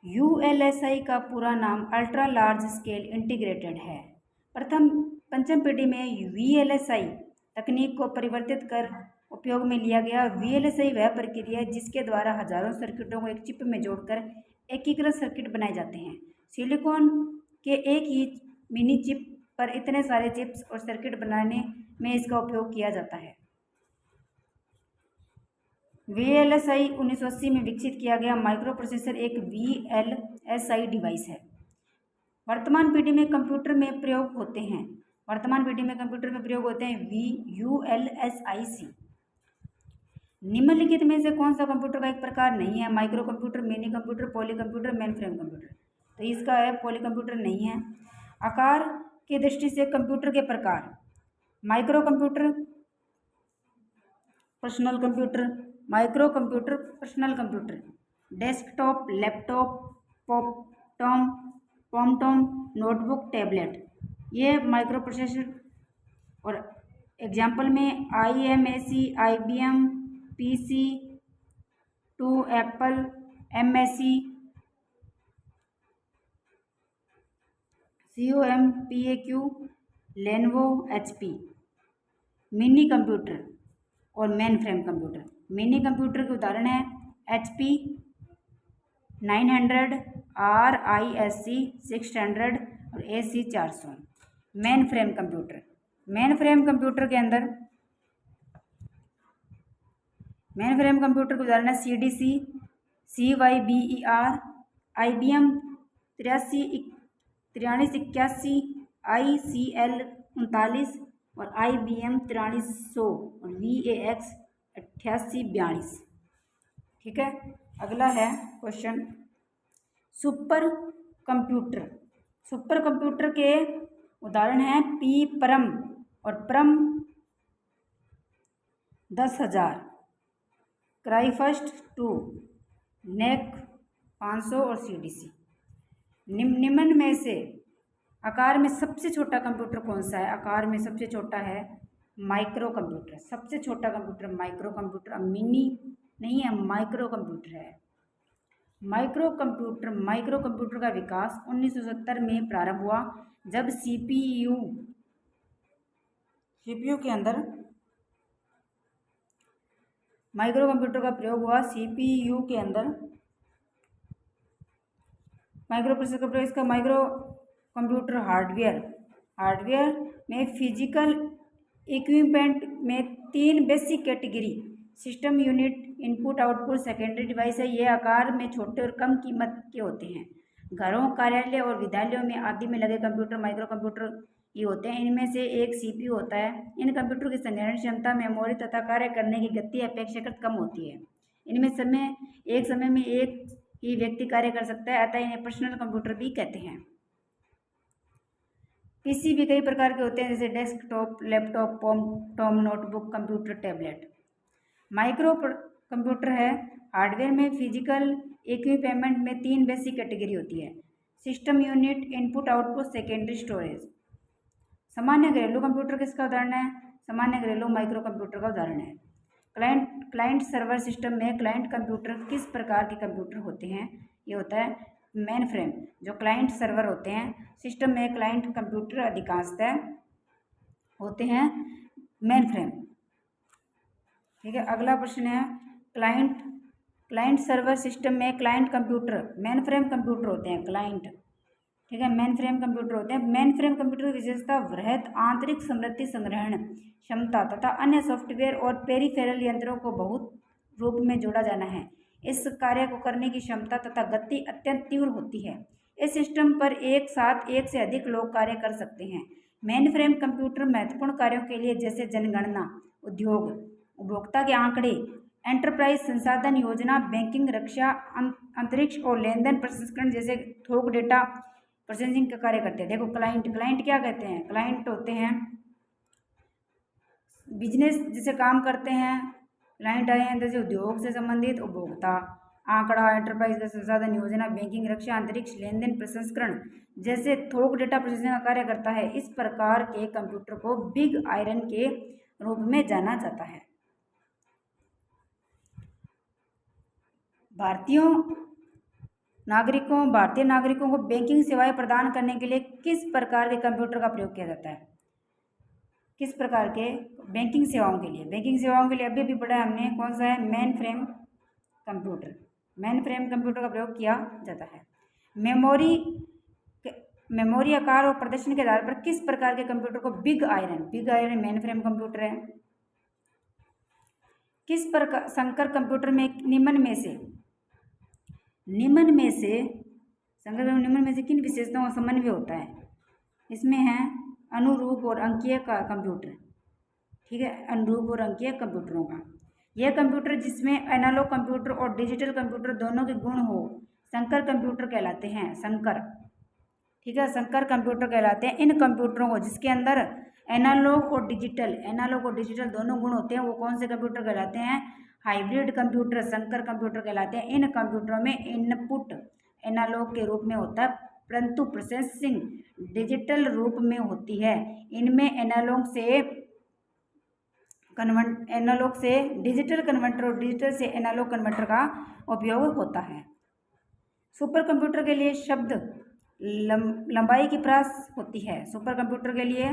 ULSI का पूरा नाम अल्ट्रा लार्ज स्केल इंटीग्रेटेड है। पंचम पीढ़ी में वीएलएसआई तकनीक को परिवर्तित कर उपयोग में लिया गया। वीएलएसआई वह प्रक्रिया है जिसके द्वारा हजारों सर्किटों को एक चिप में जोड़कर एकीकृत सर्किट बनाए जाते हैं। सिलिकॉन के एक ही मिनी चिप पर इतने सारे चिप्स और सर्किट बनाने में इसका उपयोग किया जाता है। वीएलएसआई 1980 में विकसित किया गया माइक्रो प्रोसेसर एक वीएलएसआई डिवाइस है। वर्तमान पीढ़ी में कंप्यूटर में प्रयोग होते हैं यूएलएसआईसी। निम्नलिखित में से कौन सा कंप्यूटर का एक प्रकार नहीं है? Micro computer, mini computer, poly computer, main frame computer. तो इसका है पॉली कंप्यूटर नहीं है। आकार की दृष्टि से कंप्यूटर के प्रकार: micro computer, personal computer, micro computer, personal computer, desktop, laptop, palmtop, notebook, tablet, ये माइक्रो प्रोसेसर। और एग्जाम्पल में IMAC, IBM PC2, Apple, MSC, COMPAQ, Lenovo, HP। Mini computer और mainframe computer. Mini computer के उदाहरण है HP 900, RISC 600 और AC 400। Main frame computer के उदाहरण है CDC, CYBER, IBM 8381, ICL 39 और IBM 4300 और VAX 8842। ठीक है, अगला है क्वेश्चन सुपर कंप्यूटर के उदाहरण हैं परम और परम 10,000, क्राइफस्ट 2, नेक 500 और CDC। निम्न में से आकार में सबसे छोटा कंप्यूटर कौन सा है? आकार में सबसे छोटा है माइक्रो कंप्यूटर। सबसे छोटा कंप्यूटर माइक्रो कंप्यूटर, मिनी नहीं है, माइक्रो कंप्यूटर है। माइक्रो कंप्यूटर का विकास 1970 में प्रारंभ हुआ जब CPU के अंदर माइक्रो कंप्यूटर का प्रयोग हुआ। CPU के अंदर माइक्रो प्रोसेसर का प्रयोग। इसका माइक्रो कंप्यूटर हार्डवेयर में फिजिकल इक्विपमेंट में 3 basic category: system unit, input output, secondary device है। ये आकार में छोटे और कम कीमत के होते हैं। घरों, कार्यालय और विद्यालयों में आदि में लगे कंप्यूटर माइक्रो कंप्यूटर ये होते हैं। इनमें से एक CPU होता है। इन कंप्यूटर की संग्रहण क्षमता, मेमोरी तथा कार्य करने की गति अपेक्षाकृत कम होती है। इनमें एक समय में एक ही व्यक्ति कार्य कर सकता है, अतः इन्हें पर्सनल कंप्यूटर भी कहते हैं। PC भी कई प्रकार के होते हैं, जैसे desktop, laptop, palmtop, notebook, computer, tablet. Micro computer है हार्डवेयर में फिजिकल इक्विपमेंट में 3 बेसिक कैटेगरी होती है: system unit, input output, secondary storage. सामान्य घरेलू कंप्यूटर किसका उदाहरण है? सामान्य घरेलू माइक्रो कंप्यूटर का उदाहरण है। क्लाइंट सर्वर सिस्टम में क्लाइंट कंप्यूटर किस प्रकार के कंप्यूटर होते हैं? ये होता है मेन फ्रेम। जो क्लाइंट सर्वर होते हैं सिस्टम में क्लाइंट कंप्यूटर अधिकांशतः होते हैं मेन फ्रेम। ठीक है, अगला प्रश्न है क्लाइंट सर्वर सिस्टम में client computer main frame computer होते हैं। क्लाइंट, ठीक है, मेन फ्रेम कंप्यूटर होते हैं। मेन फ्रेम कंप्यूटर की विशेषता वृहत आंतरिक स्मृति संग्रहण क्षमता तथा अन्य सॉफ्टवेयर और पेरिफेरल यंत्रों को बहुत रूप में जोड़ा जाना है। इस कार्य को करने की क्षमता तथा गति अत्यंत तीव्र होती है। इस सिस्टम पर एक साथ एक से अधिक लोग कार्य कर सकते हैं। मेन फ्रेम कंप्यूटर महत्वपूर्ण कार्यों के लिए जैसे जनगणना, उद्योग, उपभोक्ता के आंकड़े, एंटरप्राइज संसाधन योजना, बैंकिंग, रक्षा, अंतरिक्ष और लेनदेन प्रसंस्करण जैसे थोक डेटा प्रोसेसिंग का कार्य करते हैं। देखो क्लाइंट क्या कहते हैं? क्लाइंट होते हैं बिजनेस जिसे काम करते हैं। क्लाइंट आए हैं जैसे उद्योग से संबंधित, उपभोक्ता, आंकड़ा, एंटरप्राइज का संसाधन योजना, बैंकिंग, रक्षा, अंतरिक्ष, लेनदेन प्रसंस्करण जैसे थोक डेटा प्रोसेसिंग का कार्य करता है। इस प्रकार के कंप्यूटर को बिग आयरन के रूप में जाना जाता है। भारतीयों भारतीय नागरिकों को बैंकिंग सेवाएं प्रदान करने के लिए किस प्रकार के कंप्यूटर का प्रयोग किया जाता है? किस प्रकार के बैंकिंग सेवाओं के लिए अभी भी पढ़ा है हमने, कौन सा है? मेन फ्रेम कंप्यूटर का प्रयोग किया जाता है। मेमोरी आकार और प्रदर्शन के आधार पर किस प्रकार के कंप्यूटर को big iron main frame computer है। किस प्रकार संकर कंप्यूटर में निम्न में से किन विशेषताओं का समन्वय होता है? इसमें है अनुरूप और अंकीय का कंप्यूटर, ठीक है, अनुरूप और अंकीय कंप्यूटरों का। यह कंप्यूटर जिसमें एनालॉग कंप्यूटर और डिजिटल कंप्यूटर दोनों के गुण हो संकर कंप्यूटर कहलाते हैं। ठीक है, संकर कंप्यूटर कहलाते हैं। इन कंप्यूटरों को जिसके अंदर एनालॉग और डिजिटल दोनों गुण होते हैं वो कौन से कंप्यूटर कहलाते हैं? हाइब्रिड कंप्यूटर, संकर कंप्यूटर कहलाते हैं। इन कंप्यूटरों में इनपुट एनालॉग के रूप में होता है परंतु प्रोसेसिंग डिजिटल रूप में होती है। इनमें एनालॉग से डिजिटल कन्वर्टर और डिजिटल से एनालॉग कन्वर्टर का उपयोग होता है। सुपर कंप्यूटर के लिए शब्द लंबाई की प्रयास होती है। सुपर कंप्यूटर के लिए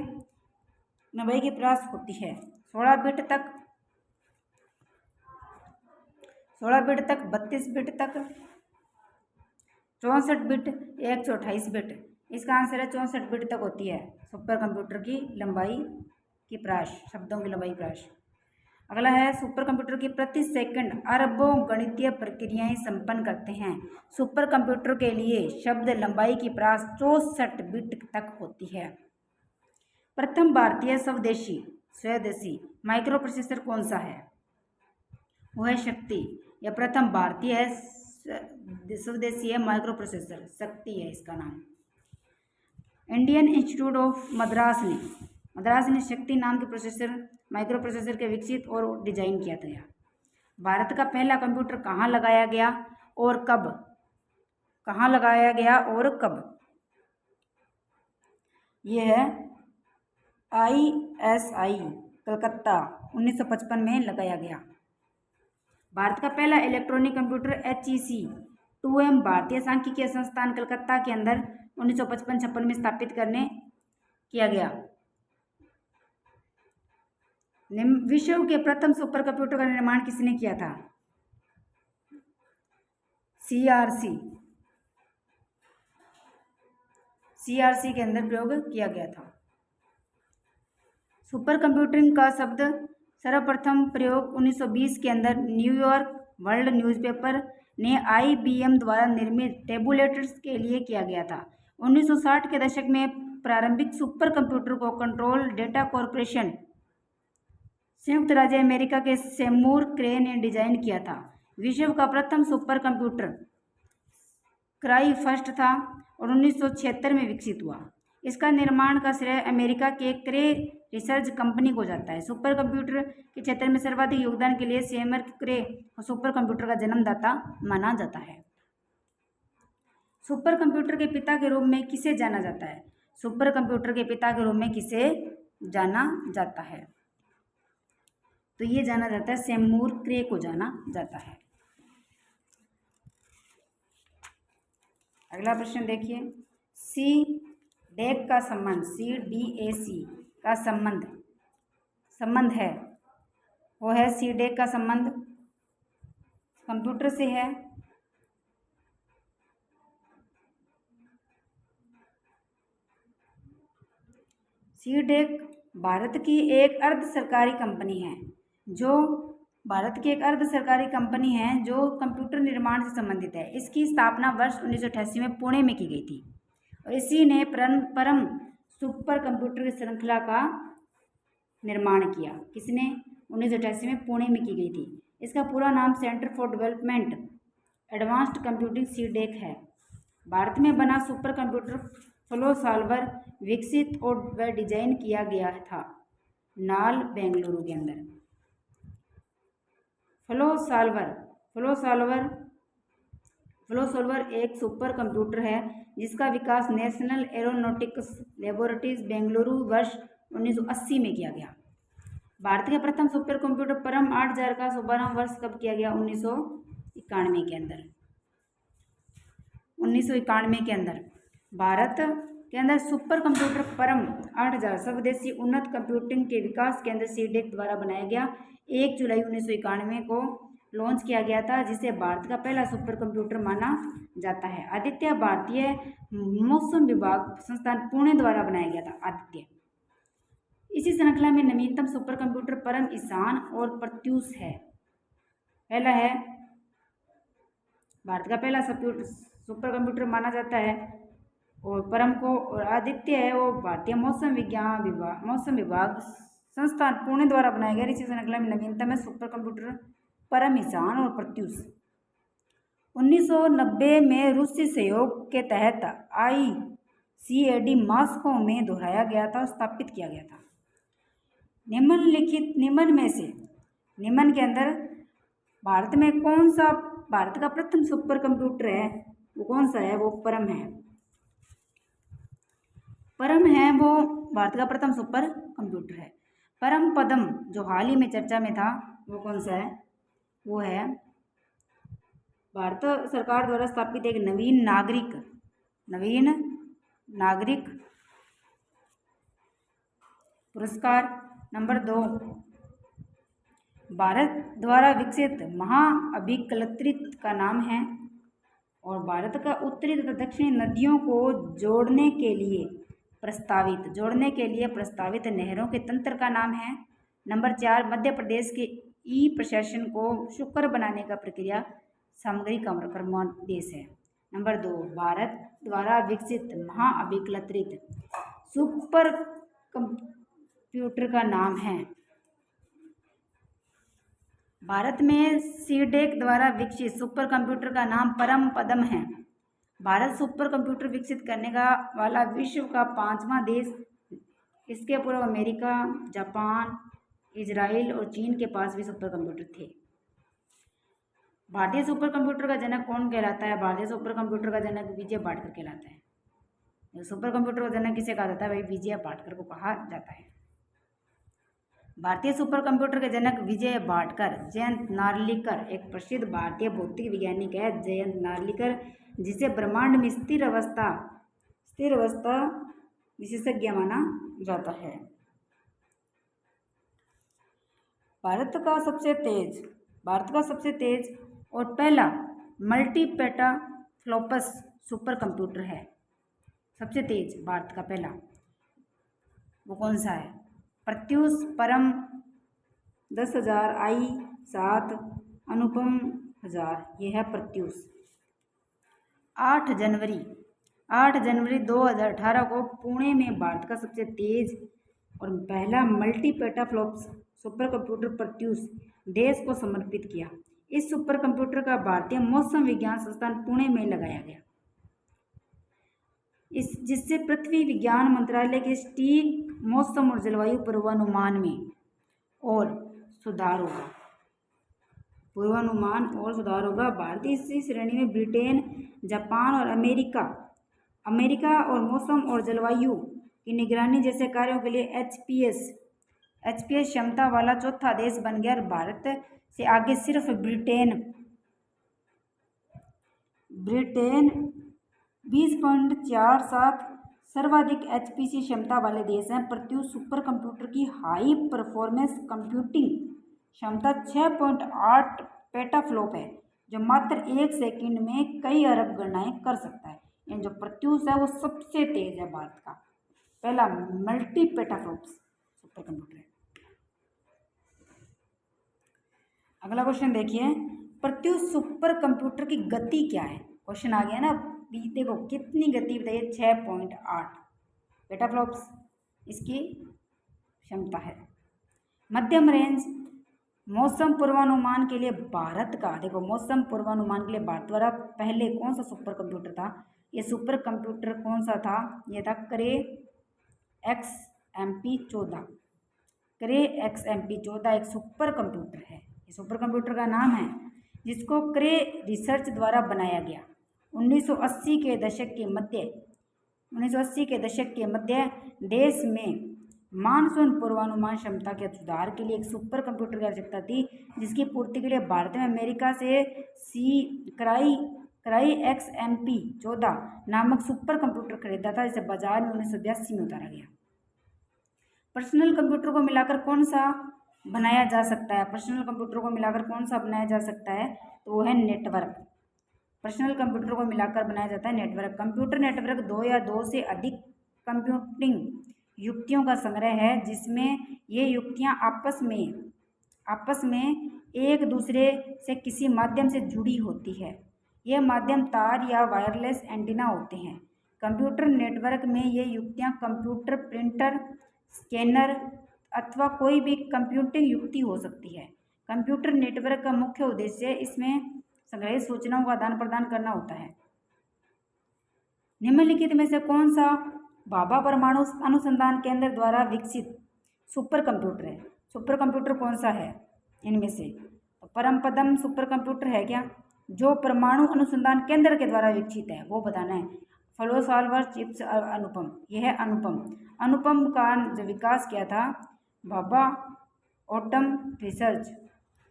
लंबाई की प्रयास होती है 16 बिट तक, 32 बिट तक, 64 बिट, 128 बिट। इसका आंसर है 64 बिट तक होती है सुपर कंप्यूटर की लंबाई की प्रयास, शब्दों की लंबाई प्रयास। अगला है सुपर कंप्यूटर की प्रति सेकंड अरबों गणितीय प्रक्रियाएं संपन्न करते हैं। सुपर कंप्यूटर के लिए शब्द लंबाई की प्रयास 64 बिट तक होती है। प्रथम भारतीय स्वदेशी माइक्रो प्रोसेसर कौन सा है? वो है शक्ति। यह प्रथम भारतीय स्वदेशी है माइक्रो प्रोसेसर, शक्ति है इसका नाम। इंडियन इंस्टीट्यूट ऑफ मद्रास ने शक्ति नाम के माइक्रो प्रोसेसर के विकसित और डिजाइन किया था। भारत का पहला कंप्यूटर कहाँ लगाया गया और कब? यह है ISI कलकत्ता 1955 में लगाया गया। भारत का पहला इलेक्ट्रॉनिक कंप्यूटर HEC 2M भारतीय सांख्यिकीय संस्थान कलकत्ता के अंदर 1955-56 में स्थापित किया गया। विश्व के प्रथम सुपर कंप्यूटर का निर्माण किसने किया था? CRC के अंदर प्रयोग किया गया था। सुपर कंप्यूटिंग का शब्द सर्वप्रथम प्रयोग 1920 के अंदर न्यूयॉर्क वर्ल्ड न्यूज़पेपर ने IBM द्वारा निर्मित टेबुलेटर्स के लिए किया गया था। 1960 के दशक में प्रारंभिक सुपर कंप्यूटर को कंट्रोल डेटा कॉर्पोरेशन संयुक्त राज्य अमेरिका के सेमूर क्रे ने डिजाइन किया था। विश्व का प्रथम सुपर कंप्यूटर क्राई फर्स्ट था और 1976 में विकसित हुआ। इसका निर्माण का श्रेय अमेरिका के क्रे रिसर्च कंपनी को जाता है। सुपर कंप्यूटर के क्षेत्र में सर्वाधिक योगदान के लिए सेमर क्रे सुपर कंप्यूटर का जन्मदाता माना जाता है। सुपर कंप्यूटर के पिता के रूप में किसे जाना जाता है? सुपर कंप्यूटर के पिता के रूप में किसे जाना जाता है? तो ये जाना जाता है सेमूर क्रे को जाना जाता है। अगला प्रश्न देखिए, CDAC का संबंध है, वो है CDAC का संबंध कंप्यूटर से है। CDAC भारत की एक अर्ध सरकारी कंपनी है जो कंप्यूटर निर्माण से संबंधित है। इसकी स्थापना वर्ष 1988 में पुणे में की गई थी और इसी ने परम सुपर कंप्यूटर की श्रृंखला का निर्माण किया। किसने? 1988 में पुणे में की गई थी। इसका पूरा नाम centre for development advanced computing CDAC है। भारत में बना सुपर कंप्यूटर फ्लो सॉल्वर विकसित और व डिजाइन किया गया था नाल बेंगलुरु के अंदर। फ्लो सॉल्वर एक सुपर कंप्यूटर है जिसका विकास नेशनल एरोनॉटिक्स लैबोरेटरीज बेंगलुरु वर्ष 1980 में किया गया। भारत के प्रथम सुपर कंप्यूटर परम 8000 का शुभारंभ वर्ष कब किया गया? 1991 के अंदर। 1991 के अंदर भारत के अंदर सुपर कंप्यूटर परम 8000 स्वदेशी उन्नत कंप्यूटिंग के विकास केंद्र सीडेक द्वारा बनाया गया 1 जुलाई 1991 को लॉन्च किया गया था, जिसे भारत का पहला सुपर कंप्यूटर माना जाता है। आदित्य भारतीय मौसम विभाग संस्थान पुणे द्वारा बनाया गया था। आदित्य इसी श्रृंखला में नवीनतम सुपर कंप्यूटर परम ईशान और प्रत्यूष है। पहला है भारत का पहला सुपर कंप्यूटर माना जाता है, और परम को और आदित्य है वो भारतीय मौसम विभाग संस्थान पुणे द्वारा बनाया गया। इसी श्रृंखला में नवीनतम है सुपर कंप्यूटर परम ईशान और प्रत्यूष। 1990 में रूसी सहयोग के तहत ICAD मॉस्को में दोहराया गया था और स्थापित किया गया था। निम्न के अंदर भारत का प्रथम सुपर कंप्यूटर है वो कौन सा है? वो परम है। परम है वो भारत का प्रथम सुपर कंप्यूटर है। परम पदम जो हाल ही में चर्चा में था वो कौन सा है? वो है भारत सरकार द्वारा स्थापित एक नवीन नागरिक पुरस्कार। नंबर 2 भारत द्वारा विकसित महाअभिकलत्रित का नाम है, और भारत का उत्तरी तथा दक्षिणी नदियों को जोड़ने के लिए प्रस्तावित नहरों के तंत्र का नाम है। नंबर 4 मध्य प्रदेश के ई प्रशासन को सुकर बनाने का प्रक्रिया सामग्री क्रमादेश है। नंबर 2 भारत द्वारा विकसित महाअभिकलत्रित सुपर कंप्यूटर का नाम है। भारत में सीडेक द्वारा विकसित सुपर कंप्यूटर का नाम परम पदम है। भारत सुपर कंप्यूटर विकसित करने वाला विश्व का 5वां देश। इसके पूर्व अमेरिका, जापान, इजराइल और चीन के पास भी सुपर कंप्यूटर थे। भारतीय सुपर कंप्यूटर का जनक कौन कहलाता है? भारतीय सुपर कंप्यूटर का जनक विजय भाटकर कहलाता है। सुपर कंप्यूटर का जनक किसे कहा जाता है? भाई विजय भाटकर को कहा जाता है। भारतीय सुपर कंप्यूटर के जनक विजय भाटकर। जयंत नार्लिकर एक प्रसिद्ध भारतीय भौतिक वैज्ञानिक है। जयंत नार्लिकर जिसे ब्रह्मांड में स्थिर अवस्था विशेषज्ञ माना जाता है। भारत का सबसे तेज और पहला मल्टी पेटाफ्लॉप्स सुपर कंप्यूटर है। सबसे तेज भारत का पहला वो कौन सा है? प्रत्यूष परम 10,000 i7 अनुपम 1000। ये है प्रत्यूष। 8 जनवरी 2018 को पुणे में भारत का सबसे तेज और पहला multi petaflops super computer Pratyush देश को समर्पित किया। इस सुपर कंप्यूटर का भारतीय मौसम विज्ञान संस्थान पुणे में लगाया गया, जिससे पृथ्वी विज्ञान मंत्रालय के सटीक मौसम और जलवायु पूर्वानुमान और सुधार होगा। भारतीय इसी श्रेणी में ब्रिटेन, जापान और अमेरिका और मौसम और जलवायु की निगरानी जैसे कार्यों के लिए HPS क्षमता वाला चौथा देश बन गया। और भारत से आगे सिर्फ ब्रिटेन 20.47 सर्वाधिक HPC क्षमता वाले देश हैं। प्रत्यूष सुपर कंप्यूटर की हाई परफॉर्मेंस कंप्यूटिंग क्षमता 6.8 पेटाफ्लॉप है, जो मात्र 1 सेकंड में कई अरब गणनाएं कर सकता है। यानी जो प्रत्यूष है वो सबसे तेज है, भारत का पहला मल्टी पेटाफ्लॉप्स सुपर कंप्यूटर है। अगला क्वेश्चन देखिए, प्रत्यूष सुपर कंप्यूटर की गति क्या है? क्वेश्चन आ गया ना, देखो कितनी गति बताइए? 6.8 पेटाफ्लॉप्स इसकी क्षमता है। मध्यम रेंज मौसम पूर्वानुमान के लिए भारत द्वारा पहले कौन सा सुपर कंप्यूटर था? ये सुपर कंप्यूटर कौन सा था? ये था क्रे XMP14 एक सुपर कंप्यूटर है। ये सुपर कंप्यूटर का नाम है, जिसको क्रे रिसर्च द्वारा बनाया गया। 1980 के दशक के मध्य देश में मानसून पूर्वानुमान क्षमता के सुधार के लिए एक सुपर कंप्यूटर की आवश्यकता थी, जिसकी पूर्ति के लिए भारत में अमेरिका से क्राई XMP-14 नामक सुपर कंप्यूटर खरीदा था, जिसे बाजार में 1982 में उतारा गया। पर्सनल कंप्यूटर को मिलाकर कौन सा बनाया जा सकता है? पर्सनल कंप्यूटर को मिलाकर कौन सा बनाया जा सकता है? तो वो है नेटवर्क। पर्सनल कंप्यूटर को मिलाकर बनाया जाता है नेटवर्क। कंप्यूटर नेटवर्क दो या दो से अधिक कंप्यूटिंग युक्तियों का संग्रह है, जिसमें ये युक्तियां आपस में एक दूसरे से किसी माध्यम से जुड़ी होती है। यह माध्यम तार या वायरलेस एंटीना होते हैं। कंप्यूटर नेटवर्क में ये युक्तियां कंप्यूटर, प्रिंटर, स्कैनर अथवा कोई भी कंप्यूटिंग युक्ति हो सकती है। कंप्यूटर नेटवर्क का मुख्य उद्देश्य इसमें संग्रहित सूचनाओं का आदान प्रदान करना होता है। निम्नलिखित में से कौन सा भाभा परमाणु अनुसंधान केंद्र द्वारा विकसित सुपर कंप्यूटर है? सुपर कंप्यूटर कौन सा है इनमें से? तो परमपदम सुपर कंप्यूटर है क्या, जो परमाणु अनुसंधान केंद्र के द्वारा विकसित है, वो बताना है। फ्लोसॉल्वर चिप्स अनुपम, यह है अनुपम का जो विकास किया था Bhabha atom research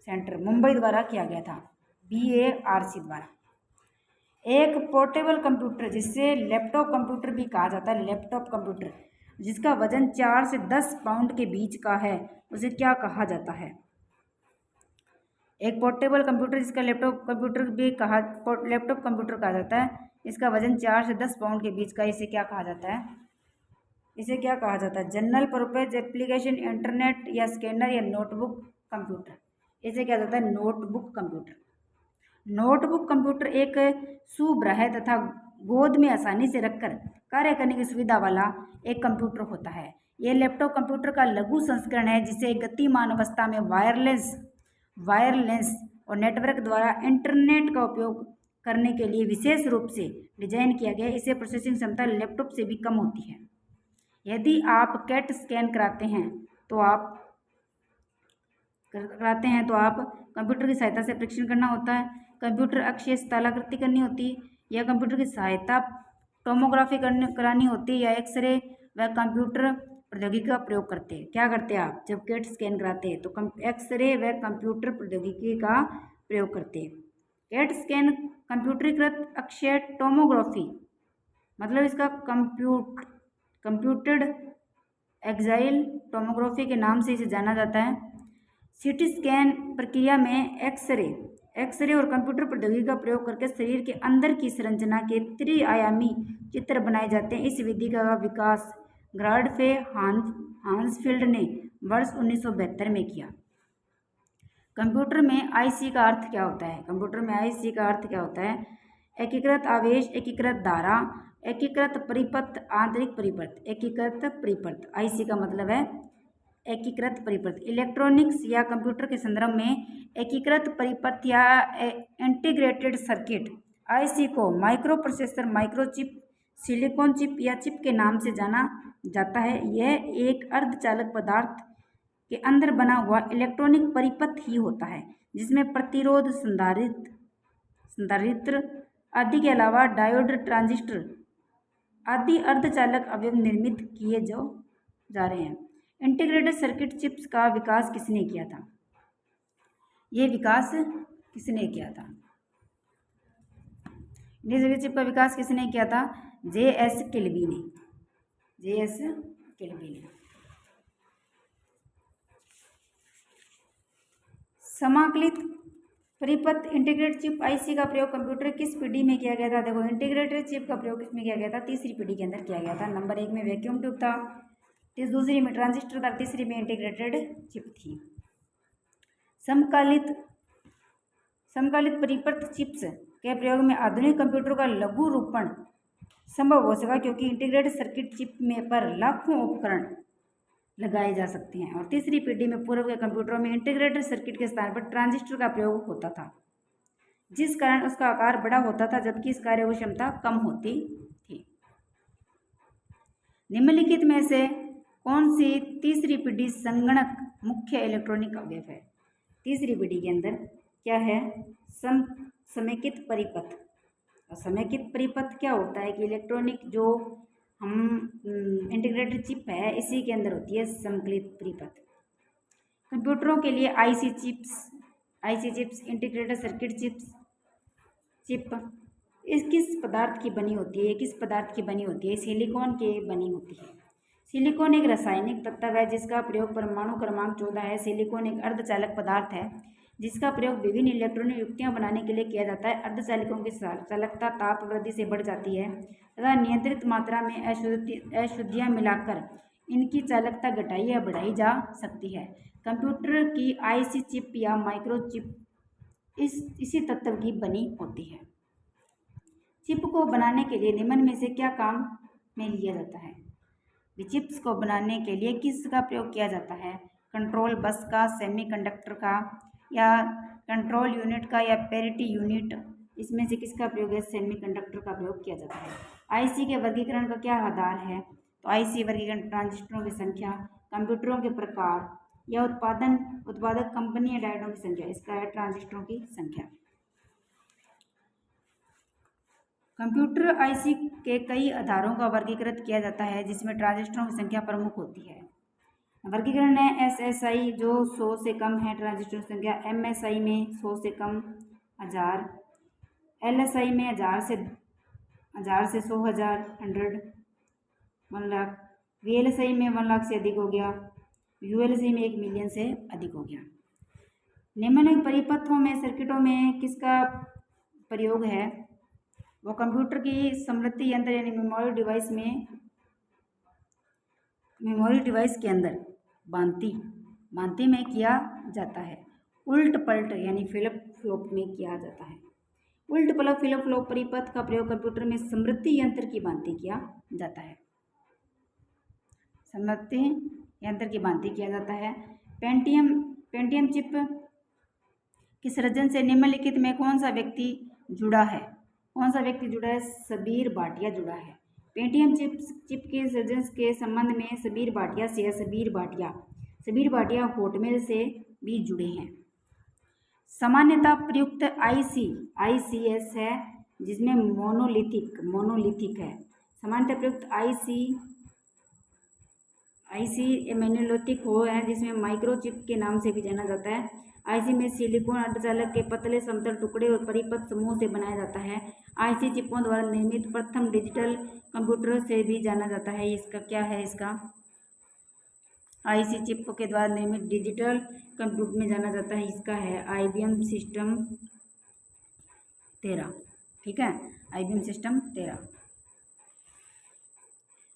centre Mumbai द्वारा किया गया था, BARC द्वारा। एक पोर्टेबल कंप्यूटर, जिससे लैपटॉप कंप्यूटर भी कहा जाता है, लैपटॉप कंप्यूटर जिसका वजन 4 से 10 पाउंड के बीच का है, उसे क्या कहा जाता है? एक पोर्टेबल कंप्यूटर जिसका लैपटॉप कंप्यूटर कहा जाता है, इसका वजन 4 से 10 पाउंड के बीच का, इसे क्या कहा जाता है? इसे क्या कहा जाता है? जनरल पर्पज एप्लीकेशन, इंटरनेट या स्कैनर या नोटबुक कंप्यूटर, इसे क्या जाता है? Notebook computer. नोटबुक कंप्यूटर एक सुब्रहद तथा गोद में आसानी से रखकर कार्य करने की सुविधा वाला एक कंप्यूटर होता है। यह लैपटॉप कंप्यूटर का लघु संस्करण है, जिसे गतिमान अवस्था में वायरलेस और नेटवर्क द्वारा इंटरनेट का उपयोग करने के लिए विशेष रूप से डिजाइन किया गया है। इसे प्रोसेसिंग क्षमता लैपटॉप से भी कम होती है। यदि आप कैट स्कैन कराते हैं तो आप कंप्यूटर की सहायता से परीक्षण करना होता है। कंप्यूटर अक्षीय स्थलाकृति करनी होती है, या कंप्यूटर की सहायता टोमोग्राफी करानी होती है, या एक्सरे व कंप्यूटर प्रौद्योगिकी का प्रयोग करते हैं। क्या करते हैं आप जब कैट स्कैन कराते हैं? तो एक्सरे व कंप्यूटर प्रौद्योगिकी का प्रयोग करते हैं। कैट स्कैन कंप्यूटरीकृत अक्षीय टोमोग्राफी, मतलब इसका कंप्यूटेड एक्साइल टोमोग्राफी के नाम से इसे जाना जाता है। सीटी स्कैन प्रक्रिया में एक्सरे और कंप्यूटर प्रौद्योगिकी का प्रयोग करके शरीर के अंदर की संरचना के त्रिआयामी चित्र बनाए जाते हैं। इस विधि का विकास ग्राडफे हांसफील्ड ने वर्ष 1972 में किया। कंप्यूटर में आईसी का अर्थ क्या होता है? कंप्यूटर में आईसी का अर्थ क्या होता है? एकीकृत आवेश, एकीकृत धारा, एकीकृत परिपथ, आंतरिक परिपथ, एकीकृत परिपथ। आईसी का मतलब है एकीकृत परिपथ। इलेक्ट्रॉनिक्स या कंप्यूटर के संदर्भ में एकीकृत परिपथ या इंटीग्रेटेड सर्किट आईसी को micro processor, microchip, silicon chip या चिप के नाम से जाना जाता है। यह एक अर्धचालक पदार्थ के अंदर बना हुआ इलेक्ट्रॉनिक परिपथ ही होता है, जिसमें प्रतिरोध, संधारित्र आदि के अलावा डायोड, ट्रांजिस्टर आदि अर्धचालक अवयव निर्मित किए जा रहे हैं। इंटीग्रेटेड सर्किट चिप्स का विकास किसने किया था? ये विकास किसने किया था? इंटीग्रेटेड चिप का विकास किसने किया था? J.S. किल्बी ने। J.S. किल्बी ने। समाकलित परिपथ इंटीग्रेटेड चिप आईसी का प्रयोग कंप्यूटर किस पीढ़ी में किया गया था? देखो, इंटीग्रेटेड चिप का प्रयोग किसमें किया गया था? तीसरी पीढ़ी के अंदर किया गया था। नंबर 1 में वैक्यूम ट्यूब था, दूसरी में ट्रांजिस्टर था, तीसरी में इंटीग्रेटेड चिप थी। समकालित परिपथ चिप्स के प्रयोग में आधुनिक कंप्यूटर का लघु रूपण संभव हो सका, क्योंकि इंटीग्रेटेड सर्किट चिप में पर लाखों उपकरण लगाए जा सकते हैं। और तीसरी पीढ़ी में पूर्व के कंप्यूटरों में इंटीग्रेटेड सर्किट के स्थान पर ट्रांजिस्टर का प्रयोग होता था, जिस कारण उसका आकार बड़ा होता था, जबकि इस कार्य क्षमता कम होती थी। निम्नलिखित में से कौन सी तीसरी पीढ़ी संगणक मुख्य इलेक्ट्रॉनिक अवयव है? तीसरी पीढ़ी के अंदर क्या है? समेकित परिपथ। और समेकित परिपथ क्या होता है कि इलेक्ट्रॉनिक जो हम इंटीग्रेटेड चिप है, इसी के अंदर होती है समकालित परिपथ। कंप्यूटरों के लिए IC chips, integrated circuit chip, इस किस पदार्थ की बनी होती है? ये किस पदार्थ की बनी होती है? सिलिकॉन की बनी होती है। सिलिकॉन एक रासायनिक तत्व है जिसका प्रयोग परमाणु क्रमांक 14 है। सिलिकॉन एक अर्धचालक पदार्थ है जिसका प्रयोग विभिन्न इलेक्ट्रॉनिक युक्तियां बनाने के लिए किया जाता है। अर्धचालकों की चालकता ताप वृद्धि से बढ़ जाती है तथा नियंत्रित मात्रा में अशुद्धियां मिलाकर इनकी चालकता घटाई या बढ़ाई जा सकती है। कंप्यूटर की आईसी चिप या माइक्रोचिप इसी तत्व की बनी होती है। चिप को बनाने के लिए निम्न में से क्या काम में लिया जाता है? चिप्स को बनाने के लिए किसका प्रयोग किया जाता है? कंट्रोल बस का, सेमीकंडक्टर का, या कंट्रोल यूनिट का, या पैरिटी यूनिट? इसमें से किसका प्रयोग है? सेमीकंडक्टर का प्रयोग किया जाता है। आईसी के वर्गीकरण का क्या आधार है? तो आईसी वर्गीकरण ट्रांजिस्टरों की संख्या, कंप्यूटरों के प्रकार या उत्पादक कंपनी या डायोडों की संख्या। इसका है ट्रांजिस्टरों की संख्या। कंप्यूटर आईसी के कई आधारों का वर्गीकृत किया जाता है जिसमें ट्रांजिस्टरों की संख्या प्रमुख होती है। वर्गीकरण है एसएसआई जो 100 से कम है ट्रांजिस्टर संख्या, एमएसआई में 100 से कम 1000, एलएसआई में 1000 से 100,000 1 लाख, वीएलएसआई में 1 लाख से अधिक हो गया, यूएलएसआई में 1 मिलियन से अधिक हो गया। निम्नलिखित परिपथों में सर्किटों में किसका प्रयोग है? वो कंप्यूटर की स्मृति यंत्र यानी मेमोरी डिवाइस के अंदर भांति में किया जाता है। उल्ट पलट यानी फ्लिप फ्लॉप में किया जाता है। उल्ट पलट फ्लिप फ्लॉप परिपथ का प्रयोग कंप्यूटर में स्मृति यंत्र की भांति किया जाता है। स्मृति यंत्र की भांति किया जाता है। पेंटियम चिप के सृजन से निम्नलिखित में कौन सा व्यक्ति जुड़ा है? सबीर भाटिया जुड़ा है। पेंटियम चिप के सृजन के संबंध में सबीर भाटिया हॉटमेल से भी जुड़े हैं। सामान्यतः प्रयुक्त आईसीएस है जिसमें मोनोलिथिक है। सामान्यतः प्रयुक्त आईसी मोनोलिथिक हो है जिसमें माइक्रोचिप के नाम से भी जाना जाता है। आईसी में सिलिकॉन अर्धचालक के पतले समतल टुकड़े और परिपथ समूह से बनाया जाता है। आईसी चिपों द्वारा निर्मित प्रथम डिजिटल कंप्यूटर से भी जाना जाता है। इसका क्या है? इसका आईसी चिप के द्वारा निर्मित डिजिटल कंप्यूटर में जाना जाता है। इसका है आईबीएम सिस्टम 13। ठीक है, आईबीएम सिस्टम 13।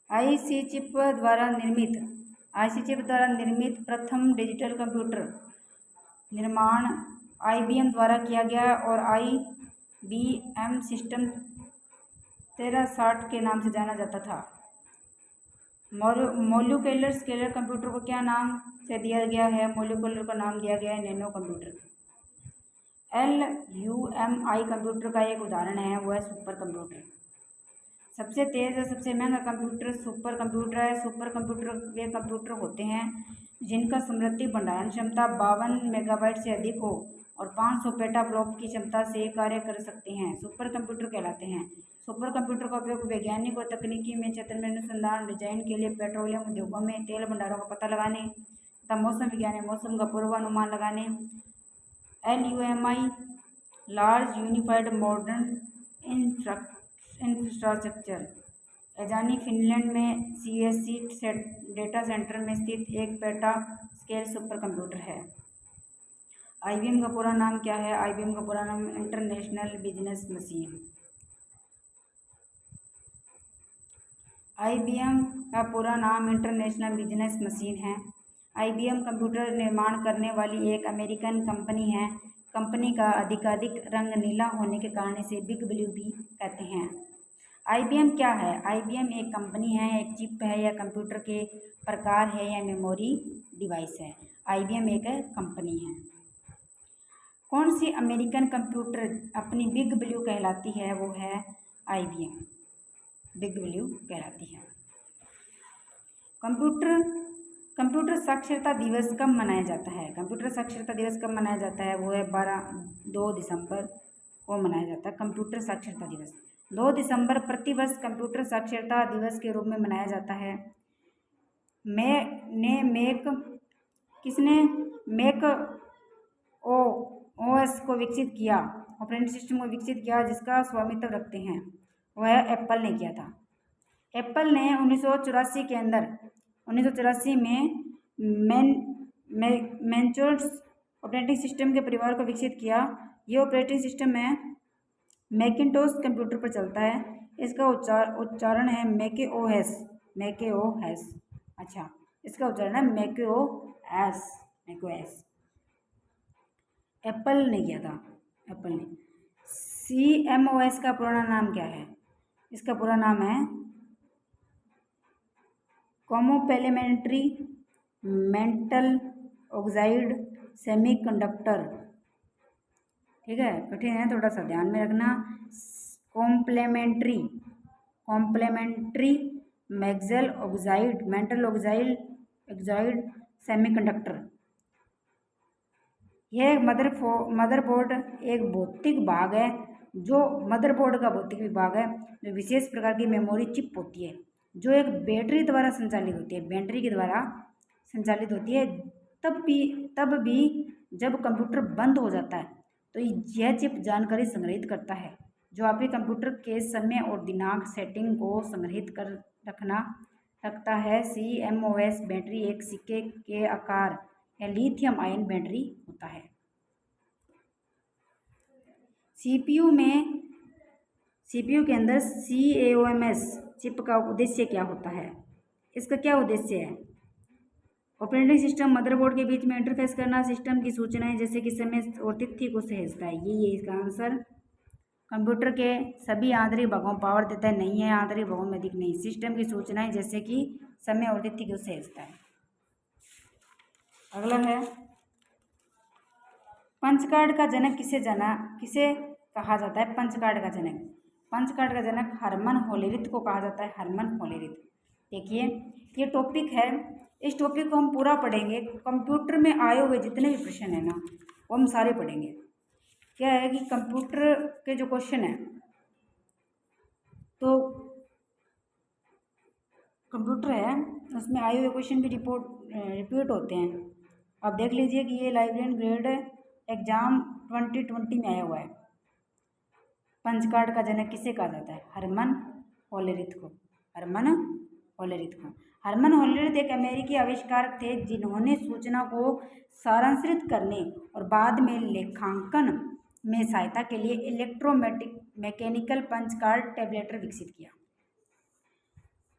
आईसी चिप द्वारा निर्मित प्रथम डिजिटल कंप्यूटर निर्माण आईबीएम द्वारा किया गया और आईबीएम सिस्टम 1360 के नाम से जाना जाता था। मोलिकुलर स्केलर कंप्यूटर को क्या नाम से दिया गया है? मोलिकुलर का नाम दिया गया है नैनो कंप्यूटर। LUMI कंप्यूटर का एक उदाहरण है, वो है सुपर कंप्यूटर। सबसे तेज और सबसे महंगा कंप्यूटर सुपर कंप्यूटर है। सुपर कंप्यूटर वे कंप्यूटर होते हैं जिनका स्मृति भंडारण क्षमता 52 मेगाबाइट से अधिक हो और 500 पेटाफ्लॉप की क्षमता से कार्य कर सकते हैं, सुपर कंप्यूटर कहलाते हैं। सुपर कंप्यूटर का उपयोग वैज्ञानिक और तकनीकी में क्षेत्र में अनुसंधान डिजाइन के लिए, पेट्रोलियम उद्योगों में तेल भंडारों का पता लगाने तथा मौसम विज्ञान में मौसम का पूर्वानुमान लगाने। LUMI large unified modern infrastructure Kajaani Finland में CSC डेटा सेंटर में स्थित एक पेटा स्केल सुपर कंप्यूटर है। IBM का पूरा नाम क्या है? IBM का पूरा नाम इंटरनेशनल बिजनेस मशीन। IBM का पूरा नाम इंटरनेशनल बिजनेस मशीन है। IBM कंप्यूटर निर्माण करने वाली एक अमेरिकन कंपनी है। कंपनी का आधिकारिक रंग नीला होने के कारण इसे बिग ब्लू भी कहते हैं। IBM क्या है? IBM एक कंपनी है, एक चिप है या कंप्यूटर के प्रकार है या मेमोरी डिवाइस है। IBM एक कंपनी है। कौन सी अमेरिकन कंप्यूटर अपनी बिग ब्लू कहलाती है? वो है IBM बिग ब्लू कहलाती है। कंप्यूटर साक्षरता दिवस कब मनाया जाता है? कंप्यूटर साक्षरता दिवस कब मनाया जाता है? वो है 2 दिसंबर को मनाया जाता है कंप्यूटर साक्षरता दिवस। 2 दिसंबर प्रतिवर्ष कंप्यूटर साक्षरता दिवस के रूप में मनाया जाता है। किसने मैक OS को विकसित किया? ऑपरेटिंग सिस्टम को विकसित किया जिसका स्वामित्व रखते हैं, वह एप्पल ने किया था। एप्पल ने 1984 के अंदर 1984 में मैकिन्टोश ऑपरेटिंग सिस्टम के परिवार को विकसित किया। ये ऑपरेटिंग सिस्टम में मैकिन्टोश कंप्यूटर पर चलता है। इसका उच्चारण है मैकओएस। अच्छा, इसका उच्चारण है मैकओएस। एप्पल ने किया था, एप्पल ने। CMOS का पुराना नाम क्या है? इसका पूरा नाम है कॉम्प्लीमेंट्री मेटल ऑक्साइड सेमीकंडक्टर। ठीक है, कठिन है, थोड़ा सा ध्यान में रखना। Complementary metal oxide semiconductor. यह मदरबोर्ड एक भौतिक भाग है, जो मदरबोर्ड का भौतिक विभाग है, जो विशेष प्रकार की मेमोरी चिप होती है, जो एक बैटरी द्वारा संचालित होती है, बैटरी के द्वारा संचालित होती है। तब भी जब कंप्यूटर बंद हो जाता है तो यह चिप जानकारी संग्रहित करता है, जो आपके कंप्यूटर के समय और दिनांक सेटिंग को संग्रहित कर रखता है। CMOS बैटरी एक सिक्के के आकार या लिथियम आयन बैटरी होता है। CPU के अंदर CMOS चिप का उद्देश्य क्या होता है? इसका क्या उद्देश्य है? ऑपरेटिंग सिस्टम मदरबोर्ड के बीच में इंटरफेस करना, सिस्टम की सूचनाएं जैसे कि समय और तिथि को सहेजता है। ये इसका आंसर। कंप्यूटर के सभी आंतरिक भागों पावर देता है, नहीं है आंतरिक भागों में अधिक नहीं। सिस्टम की सूचनाएं जैसे कि समय और तिथि को सहेजता है। अगला है, पंच कार्ड का जनक किसे कहा जाता है? पंच कार्ड का जनक हरमन होलेरिथ को कहा जाता है, हरमन होलेरिथ। देखिए, ये टॉपिक है, इस टॉपिक को हम पूरा पढ़ेंगे। कंप्यूटर में आए हुए जितने भी प्रश्न है ना, वो हम सारे पढ़ेंगे। क्या है कि कंप्यूटर के जो क्वेश्चन है, तो कंप्यूटर है उसमें आए हुए क्वेश्चन भी रिपीट होते हैं। अब देख लीजिए कि ये लाइब्रेरियन ग्रेड एग्जाम 2020 में आया हुआ है। पंच कार्ड का जनक किसे कहा जाता है? हरमन होलेरिथ को। हरमन होलेरिथ एक अमेरिकी आविष्कारक थे, जिन्होंने सूचना को सारांशित करने और बाद में लेखांकन में सहायता के लिए इलेक्ट्रोमैकेनिकल पंच कार्ड टैबलेटर विकसित किया।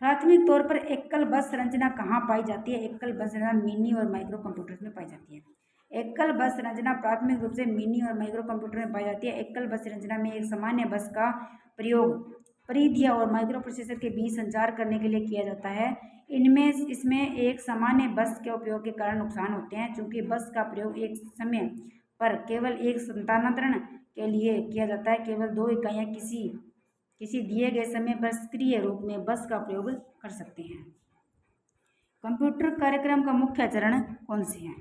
प्राथमिक तौर पर एकल बस संरचना कहाँ पाई जाती है? एकल बस संरचना मिनी और माइक्रो कंप्यूटर में पाई जाती है। एकल बस संरचना प्राथमिक रूप से मिनी और माइक्रो कंप्यूटर में पाई जाती है। एकल बस संरचना में एक सामान्य बस का प्रयोग परिधियां और माइक्रो प्रोसेसर के बीच संचार करने के लिए किया जाता है। इसमें एक सामान्य बस के उपयोग के कारण नुकसान होते हैं, चूंकि बस का प्रयोग एक समय पर केवल एक स्थानांतरण के लिए किया जाता है। केवल 2 इकाइयाँ किसी दिए गए समय पर सक्रिय रूप में बस का प्रयोग कर सकते हैं। कंप्यूटर कार्यक्रम का मुख्य चरण कौन से हैं?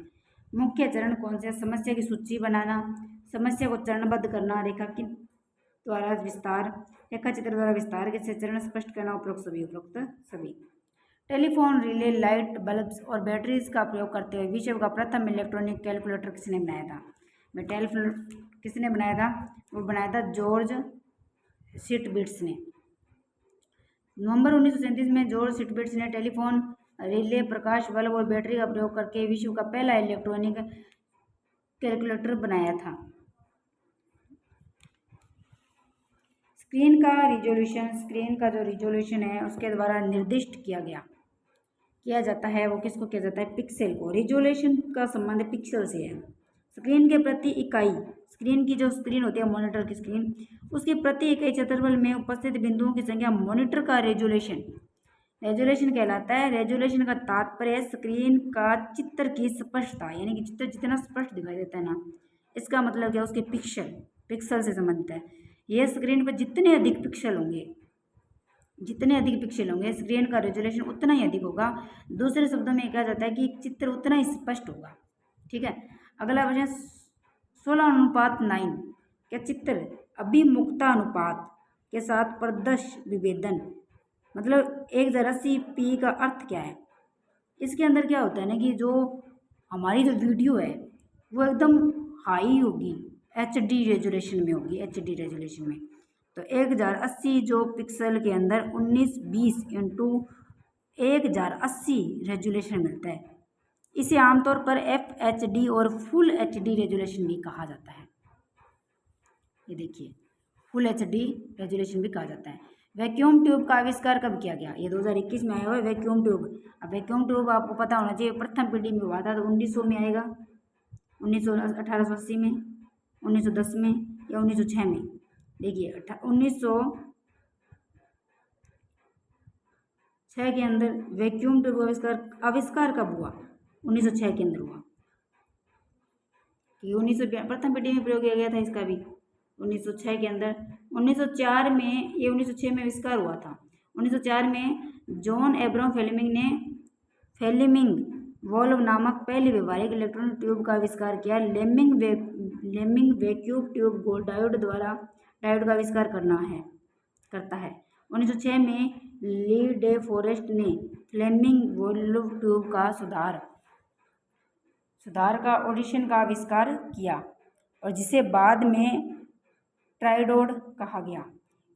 समस्या की सूची बनाना, समस्या को चरणबद्ध करना, रेखाचित्र द्वारा विस्तार के चरण स्पष्ट करना, उपरोक्त सभी। टेलीफोन, रिले, लाइट बल्ब्स और बैटरीज का प्रयोग करते हुए विश्व का प्रथम इलेक्ट्रॉनिक कैलकुलेटर किसने बनाया था? किसने बनाया था? वो बनाया था जॉर्ज सिटबिट्स ने। नवंबर 1937 में जॉर्ज सिटबिट्स ने टेलीफोन, रिले, प्रकाश बल्ब और बैटरी का प्रयोग करके विश्व का पहला इलेक्ट्रॉनिक कैलकुलेटर बनाया था। स्क्रीन का जो रिजोल्यूशन है उसके द्वारा निर्दिष्ट किया जाता है, वो किसको किया जाता है? पिक्सल को। रिजोल्यूशन का संबंध पिक्सल से है। स्क्रीन के प्रति इकाई, स्क्रीन की जो स्क्रीन होती है मॉनिटर की स्क्रीन, उसके प्रति इकाई क्षेत्रफल में उपस्थित बिंदुओं की संख्या मॉनिटर का रेजोल्यूशन कहलाता है। रेजोल्यूशन का तात्पर्य स्क्रीन का चित्र की स्पष्टता, यानी कि चित्र जितना स्पष्ट दिखाई देता है ना, इसका मतलब क्या? उसके पिक्सल से संबंधित है। यह स्क्रीन पर जितने अधिक पिक्सल होंगे स्क्रीन का रेजोल्यूशन उतना ही अधिक होगा। दूसरे शब्दों में कहा जाता है कि चित्र उतना ही स्पष्ट होगा। ठीक है, अगला प्रश्न 16:9 क्या चित्र अभिमुखता अनुपात के साथ प्रदर्श विभेदन, मतलब 1:80p का अर्थ क्या है? इसके अंदर क्या होता है ना कि जो हमारी जो वीडियो है वो एकदम हाई होगी, HD रेजोल्यूशन में होगी, HD रेजोल्यूशन में। तो 1080 जो पिक्सल के अंदर 1920 इंटू 1080 रेजोल्यूशन मिलता है। इसे आमतौर पर FHD और फुल HD रेजोल्यूशन भी कहा जाता है। ये देखिए, फुल HD रेजोल्यूशन भी कहा जाता है। वैक्यूम ट्यूब का आविष्कार कब किया गया? ये 2021 में आया हुआ है वैक्यूम ट्यूब। अब वैक्यूम ट्यूब आपको पता होना चाहिए, प्रथम पीढ़ी में हुआ था तो 1900 में आएगा, 1880 में, 1910 में या 1906 में। देखिए 1906 के अंदर वैक्यूम ट्यूब का आविष्कार कब हुआ? 1906 के अंदर हुआ। कि 1900 प्रथम पीढ़ी में प्रयोग किया गया था इसका भी 1906 के अंदर। 1904 में, ये 1906 में आविष्कार हुआ था। 1904 में जॉन एब्राहम फ्लेमिंग ने फ्लेमिंग वॉल्व नामक पहली व्यवहारिक इलेक्ट्रॉनिक ट्यूब का आविष्कार किया। लेमिंग वैक्यूम ट्यूब डायोड का आविष्कार करता है। 1906 में ली डे फॉरेस्ट ने फ्लेमिंग वॉल्व ट्यूब का सुधार का ऑडिशन का आविष्कार किया और जिसे बाद में ट्राइडोड कहा गया।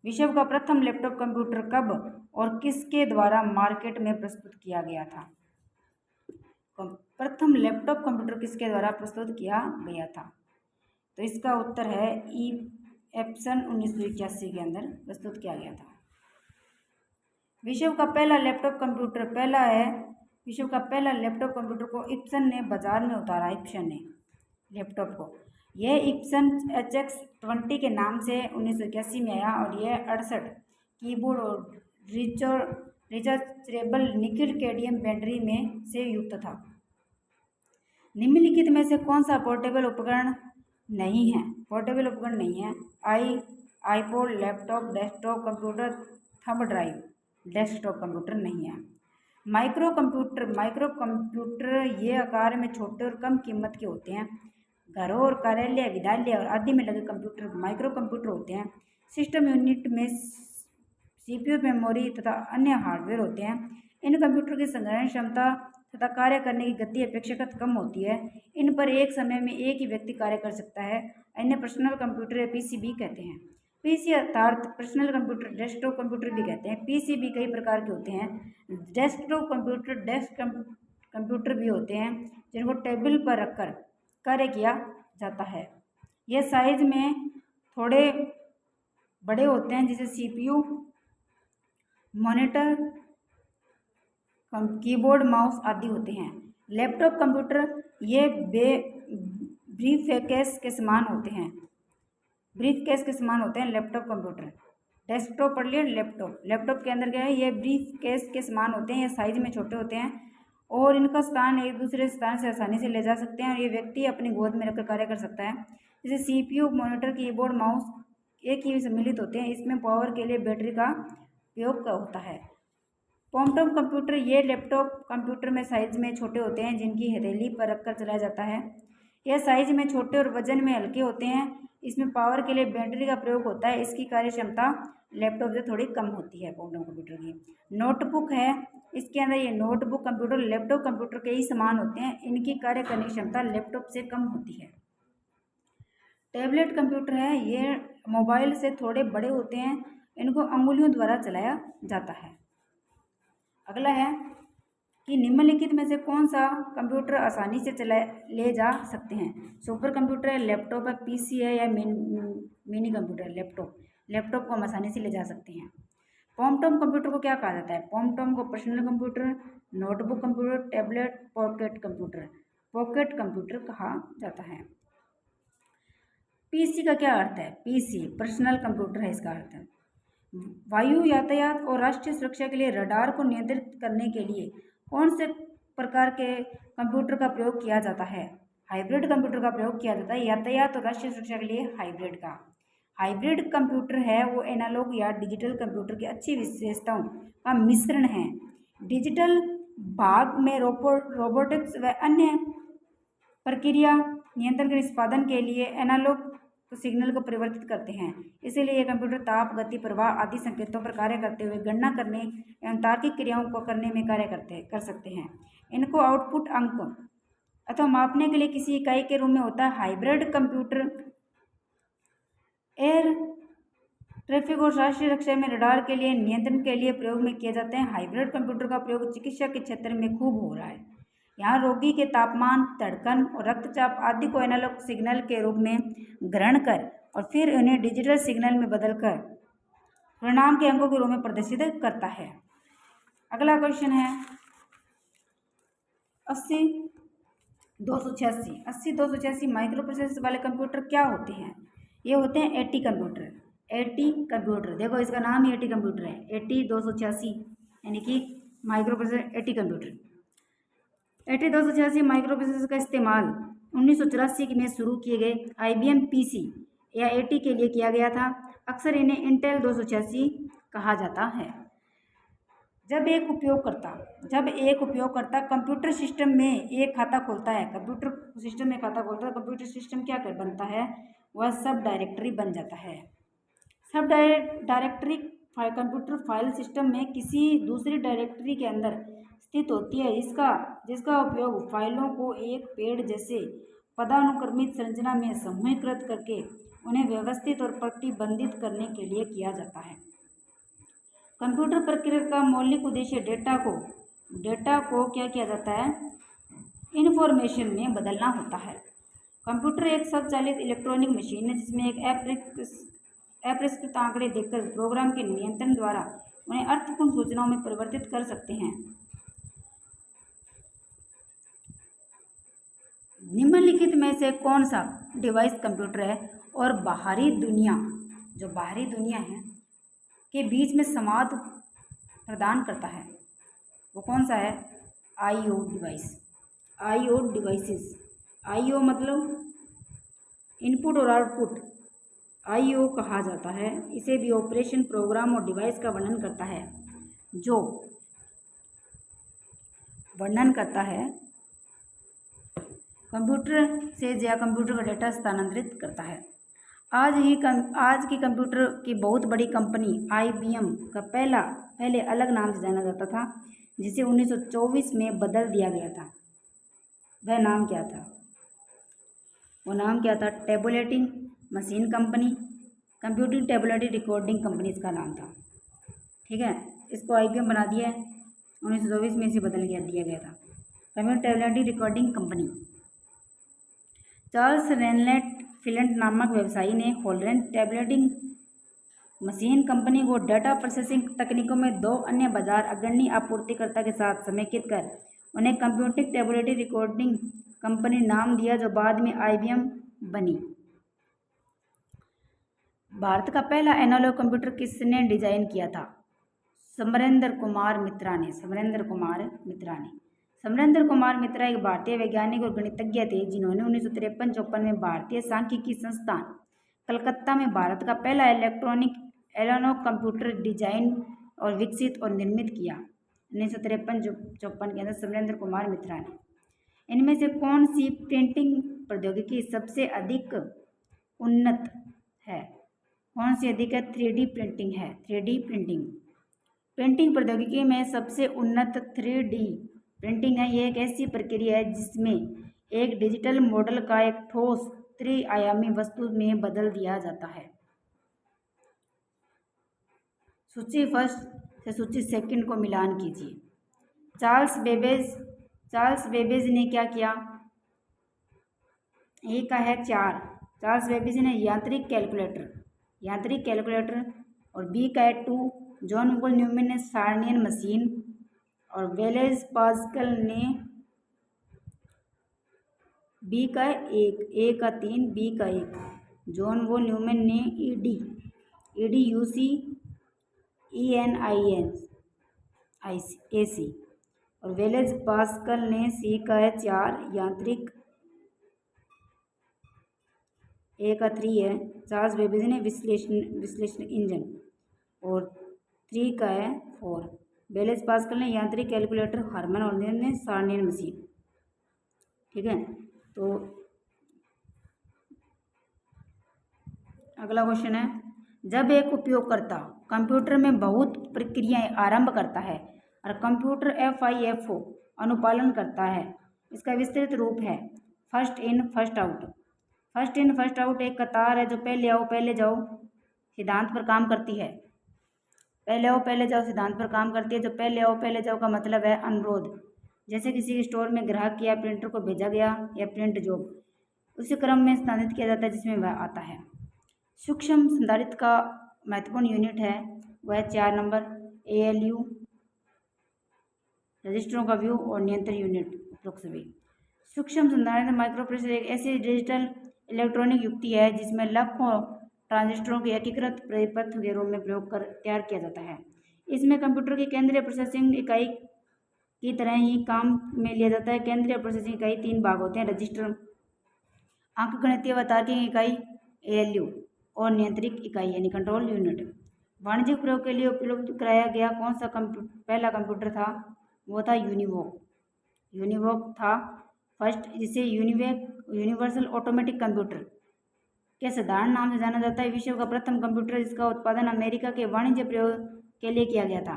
विश्व का प्रथम लैपटॉप कंप्यूटर कब और किसके द्वारा मार्केट में प्रस्तुत किया गया था? प्रथम लैपटॉप कंप्यूटर किसके द्वारा प्रस्तुत किया गया था? तो इसका उत्तर है एप्सन 1981 के अंदर प्रस्तुत किया गया था। विश्व का पहला लैपटॉप कंप्यूटर को इप्सन ने बाजार में उतारा। इप्सन ने लैपटॉप को, यह इप्सन HX20 के नाम से 1981 में आया और यह 68 कीबोर्ड और रिचार्जेबल निकिल कैडमियम बैटरी में से युक्त था। निम्नलिखित में से कौन सा पोर्टेबल उपकरण नहीं है? IPod, laptop, desktop computer, thumb drive desktop computer नहीं है। माइक्रो कंप्यूटर ये आकार में छोटे और कम कीमत के होते हैं। घरों और कार्यालय, विद्यालय और आदि में लगे कंप्यूटर माइक्रो कंप्यूटर होते हैं। सिस्टम यूनिट में CPU, मेमोरी तथा अन्य हार्डवेयर होते हैं। इन कंप्यूटर की संग्रहण क्षमता तथा कार्य करने की गति अपेक्षाकृत कम होती है। इन पर एक समय में एक ही व्यक्ति कार्य कर सकता है। इन्हें पर्सनल कंप्यूटर या PC भी कहते हैं। PC अर्थात पर्सनल कंप्यूटर, डेस्कटॉप कंप्यूटर भी कहते हैं। PC भी कई प्रकार के होते हैं। डेस्कटॉप कंप्यूटर कंप्यूटर भी होते हैं जिनको टेबल पर रखकर कार्य किया जाता है। यह साइज में थोड़े बड़े होते हैं जिसे CPU, मॉनिटर, कीबोर्ड, माउस आदि होते हैं। लैपटॉप कंप्यूटर ये ब्रीफकेस के समान होते हैं। Laptop computer. डेस्कटॉप पढ़ लिया। लैपटॉप के अंदर क्या है? ये ब्रीफकेस के समान होते हैं। ये साइज में छोटे होते हैं और इनका स्थान एक दूसरे स्थान से आसानी से ले जा सकते हैं और ये व्यक्ति अपनी गोद में रखकर कार्य कर सकता है। जैसे CPU, मॉनिटर, कीबोर्ड, माउस एक ही सम्मिलित होते हैं। इसमें पावर के लिए बैटरी का उपयोग होता है। पॉमटॉम कंप्यूटर ये लैपटॉप कंप्यूटर में साइज में छोटे होते हैं जिनकी हथेली पर रखकर चलाया जाता है। यह साइज में छोटे और वजन में हल्के होते हैं। इसमें पावर के लिए बैटरी का प्रयोग होता है। इसकी कार्य क्षमता लैपटॉप से थोड़ी कम होती है। पॉमटॉम कंप्यूटर की नोटबुक है। इसके अंदर ये नोटबुक कंप्यूटर लैपटॉप कंप्यूटर के ही समान होते हैं। इनकी कार्य करने की क्षमता लैपटॉप से कम होती है। टैबलेट कंप्यूटर है। ये मोबाइल से थोड़े बड़े होते हैं। इनको अंगुलियों द्वारा चलाया जाता है। अगला है कि निम्नलिखित में से कौन सा कंप्यूटर आसानी से ले जा सकते हैं? सुपर कंप्यूटर है, लैपटॉप है, PC है या मिनी कंप्यूटर है? लैपटॉप को हम आसानी से ले जा सकते हैं। पॉमटॉम कंप्यूटर को क्या कहा जाता है? पॉमटॉम को personal computer, notebook computer, tablet, pocket computer कहा जाता है। PC का क्या अर्थ है? PC पर्सनल कंप्यूटर है इसका अर्थ है। वायु यातायात और राष्ट्रीय सुरक्षा के लिए रडार को नियंत्रित करने के लिए कौन से प्रकार के कंप्यूटर का प्रयोग किया जाता है? हाइब्रिड कंप्यूटर का प्रयोग किया जाता है। यातायात और राष्ट्रीय सुरक्षा के लिए हाइब्रिड कंप्यूटर है वो एनालॉग या डिजिटल कंप्यूटर की अच्छी विशेषताओं का मिश्रण है। डिजिटल भाग में रोबोटिक्स व अन्य प्रक्रिया नियंत्रण के निष्पादन के लिए एनालॉग सिग्नल को परिवर्तित करते हैं। इसीलिए ये कंप्यूटर ताप, गति, प्रवाह आदि संकेतों पर कार्य करते हुए गणना करने एवं तार्किक क्रियाओं को करने में कार्य कर सकते हैं। इनको आउटपुट अंक अथवा मापने के लिए किसी इकाई के रूप में होता है। हाइब्रिड कंप्यूटर एयर ट्रैफिक और राष्ट्रीय रक्षा में रडार के लिए नियंत्रण के लिए प्रयोग में किए जाते हैं। हाइब्रिड कंप्यूटर का प्रयोग चिकित्सा के क्षेत्र में खूब हो रहा है। यहाँ रोगी के तापमान, धड़कन और रक्तचाप आदि को एनालॉग सिग्नल के रूप में ग्रहण कर और फिर उन्हें डिजिटल सिग्नल में बदलकर परिणाम के अंकों के रूप में प्रदर्शित करता है। अगला क्वेश्चन है 80-286 माइक्रो प्रोसेसर वाले कंप्यूटर क्या होते हैं? ये होते हैं एटी कंप्यूटर। एटी कंप्यूटर, देखो इसका नाम ही एटी कंप्यूटर है। 80-286 यानी कि micro processor eighty computer. 80-286 micro processor का इस्तेमाल 1984 में शुरू किए गए IBM PC या एटी के लिए किया गया था। अक्सर इन्हें इंटेल 286 कहा जाता है। जब एक उपयोगकर्ता कंप्यूटर सिस्टम में एक खाता खोलता है, कंप्यूटर सिस्टम क्या कर बनता है? वह सब डायरेक्टरी बन जाता है। सब डायरेक्टरी कंप्यूटर फाइल सिस्टम में किसी दूसरी डायरेक्टरी के अंदर स्थित होती है, जिसका उपयोग फाइलों को एक पेड़ जैसे पदानुक्रमित संरचना में समूहीकृत करके उन्हें व्यवस्थित और प्रतिबंधित करने के लिए किया जाता है। कंप्यूटर प्रक्रिया का मौलिक उद्देश्य डेटा को क्या किया जाता है? इन्फॉर्मेशन में बदलना होता है। कंप्यूटर एक स्वचालित इलेक्ट्रॉनिक मशीन है जिसमें एक अप्रिस्कृत आंकड़े देखकर प्रोग्राम के नियंत्रण द्वारा उन्हें अर्थपूर्ण सूचनाओं में परिवर्तित कर सकते हैं। निम्नलिखित में से कौन सा डिवाइस कंप्यूटर है और बाहरी दुनिया है के बीच में संवाद प्रदान करता है? वो कौन सा है? IO devices. IO मतलब इनपुट और आउटपुट, IO कहा जाता है। इसे भी ऑपरेशन प्रोग्राम और डिवाइस का वर्णन करता है, जो वर्णन करता है कंप्यूटर से या कंप्यूटर का डेटा स्थानांतरित करता है। आज की कंप्यूटर की बहुत बड़ी कंपनी IBM का पहले अलग नाम से जाना जाता था, जिसे 1924 में बदल दिया गया था। वह नाम क्या था? वो नाम क्या था? Tabulating machine company, computing tabulating recording company इसका नाम था। ठीक है, इसको IBM बना दिया है, 1924 में इसे बदल दिया गया था। Computer tabulating recording company. Charles Ranlett Flint नामक व्यवसायी ने हॉलैंड टैबुलेटिंग मशीन कंपनी को डेटा प्रोसेसिंग तकनीकों में दो अन्य बाजार अग्रणी आपूर्तिकर्ता के साथ समेकित कर उन्हें कंप्यूटिंग टैबुलेटिंग रिकॉर्डिंग कंपनी नाम दिया, जो बाद में IBM बनी। भारत का पहला एनालॉग कंप्यूटर किसने डिजाइन किया था? समरेंद्र कुमार मित्रा एक भारतीय वैज्ञानिक और गणितज्ञ थे, जिन्होंने 1953-54 में भारतीय सांख्यिकी संस्थान कलकत्ता में भारत का पहला इलेक्ट्रॉनिक एनालॉग कंप्यूटर डिजाइन और विकसित और निर्मित किया। 1953-54 के अंदर समरेंद्र कुमार मित्रा ने। इनमें से कौन सी प्रिंटिंग प्रौद्योगिकी सबसे अधिक उन्नत है? कौन सी अधिक है? 3D प्रिंटिंग है। 3D प्रिंटिंग प्रौद्योगिकी में सबसे उन्नत 3D प्रिंटिंग है। ये एक ऐसी प्रक्रिया है जिसमें एक डिजिटल मॉडल का एक ठोस त्रिआयामी वस्तु में बदल दिया जाता है। सूची फर्स्ट से सूची सेकंड को मिलान कीजिए। चार्ल्स बेबेज ने क्या किया? ए का है 4, चार्ल्स बेबेज ने यांत्रिक कैलकुलेटर, और बी का है 2, जॉन वोल न्यूमैन ने सारणियन मशीन, और ब्लेज पास्कल ने बी का 1, ए का 3, बी का 1, जॉन वोल न्यूमैन ने EDUC ENIAC, और ब्लेज पास्कल ने सी का है 4, यांत्रिक, ए का 3 है, चार्ल्स बेबेज ने विश्लेषण इंजन, और 3 का है 4, ब्लेज पास्कल ने यांत्रिक कैलकुलेटर, हार्मन और ने सारणियन मशीन। ठीक है, तो अगला क्वेश्चन है, जब एक उपयोगकर्ता कंप्यूटर में बहुत प्रक्रियाएं आरंभ करता है और कंप्यूटर FIFO अनुपालन करता है, इसका विस्तृत रूप है first in first out. First in first out एक कतार है जो पहले आओ पहले जाओ सिद्धांत पर काम करती है। पहले आओ पहले जाओ सिद्धांत पर काम करती है। जो पहले आओ पहले जाओ का मतलब है अनुरोध। जैसे किसी स्टोर में ग्राहक या प्रिंटर को भेजा गया या प्रिंट जॉब उसी क्रम में स्थानांतरित किया जाता है जिसमें वह आता है। सूक्ष्म संधारित्र का महत्वपूर्ण यूनिट है वह 4 नंबर ALU, रजिस्टरों का व्यू और नियंत्रण यूनिट उपरोक्त सभी। सूक्ष्म संधारित्र माइक्रोप्रोसेसर एक ऐसी डिजिटल इलेक्ट्रॉनिक युक्ति है जिसमें लाखों ट्रांजिस्टरों के एकीकृत परिपथ के रूप में प्रयोग कर तैयार किया जाता है। इसमें कंप्यूटर की केंद्रीय प्रोसेसिंग इकाई की तरह ही काम में लिया जाता है। केंद्रीय प्रोसेसिंग इकाई 3 भाग होते हैं, रजिस्टर, अंकगणितीय व तार्किक इकाई ALU और नियंत्रित इकाई यानी कंट्रोल यूनिट। वाणिज्यिक प्रयोग के लिए उपयोग कराया गया कौन सा पहला कंप्यूटर था? वो था यूनिवोक। यूनिवोक था फर्स्ट, जिसे यूनिवर्सल ऑटोमेटिक कंप्यूटर के साधारण नाम से जाना जाता है। विश्व का प्रथम कंप्यूटर जिसका उत्पादन अमेरिका के वाणिज्य प्रयोग के लिए किया गया था।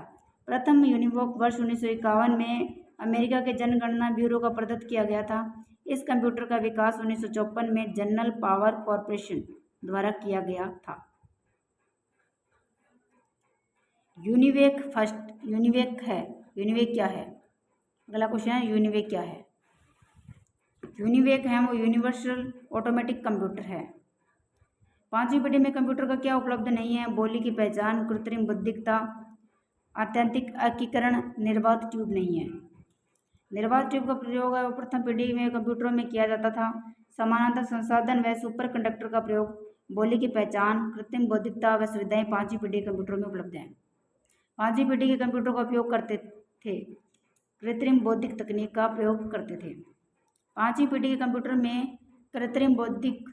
प्रथम यूनिवोक वर्ष 1951 में अमेरिका के जनगणना ब्यूरो का प्रदत्त किया गया था। इस कंप्यूटर का विकास 1954 में जनरल पावर कॉरपोरेशन द्वारा किया गया था। यूनिवेक फर्स्ट यूनिवेक है। यूनिवेक क्या है? अगला क्वेश्चन है यूनिवेक क्या है? यूनिवेक है वो यूनिवर्सल ऑटोमेटिक कंप्यूटर है। 5वीं पीढ़ी में कंप्यूटर का क्या उपलब्ध नहीं है? बोली की पहचान, कृत्रिम बुद्धिमत्ता, आत्यंतिक एकीकरण, निर्बाध ट्यूब नहीं है। निर्बाध ट्यूब का प्रयोग प्रथम पीढ़ी में कंप्यूटरों में किया जाता था। समानांतर संसाधन व सुपर कंडक्टर का प्रयोग, बोली की पहचान, कृत्रिम बुद्धिमत्ता व सुविधाएं 5वीं पीढ़ी के कंप्यूटरों में उपलब्ध हैं। 5वीं पीढ़ी के कंप्यूटर का उपयोग करते थे, कृत्रिम बौद्धिक तकनीक का प्रयोग करते थे। 5वीं पीढ़ी के कंप्यूटर में कृत्रिम बौद्धिक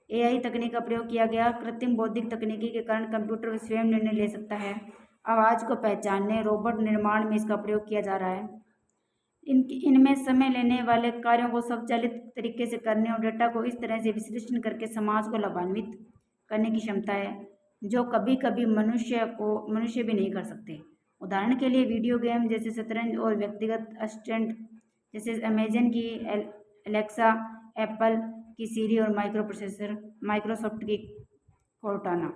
AI तकनीक का प्रयोग किया गया। कृत्रिम बौद्धिक तकनीकी के कारण कंप्यूटर स्वयं निर्णय ले सकता है। आवाज़ को पहचानने, रोबोट निर्माण में इसका प्रयोग किया जा रहा है। इनमें समय लेने वाले कार्यों को स्वचालित तरीके से करने और डेटा को इस तरह से विश्लेषण करके समाज को लाभान्वित करने की क्षमता है जो कभी कभी मनुष्य भी नहीं कर सकते। उदाहरण के लिए वीडियो गेम जैसे शतरंज और व्यक्तिगत असिस्टेंट जैसे अमेजन की एलेक्सा, एप्पल की सीरी और माइक्रोसॉफ्ट की कोर्टाना।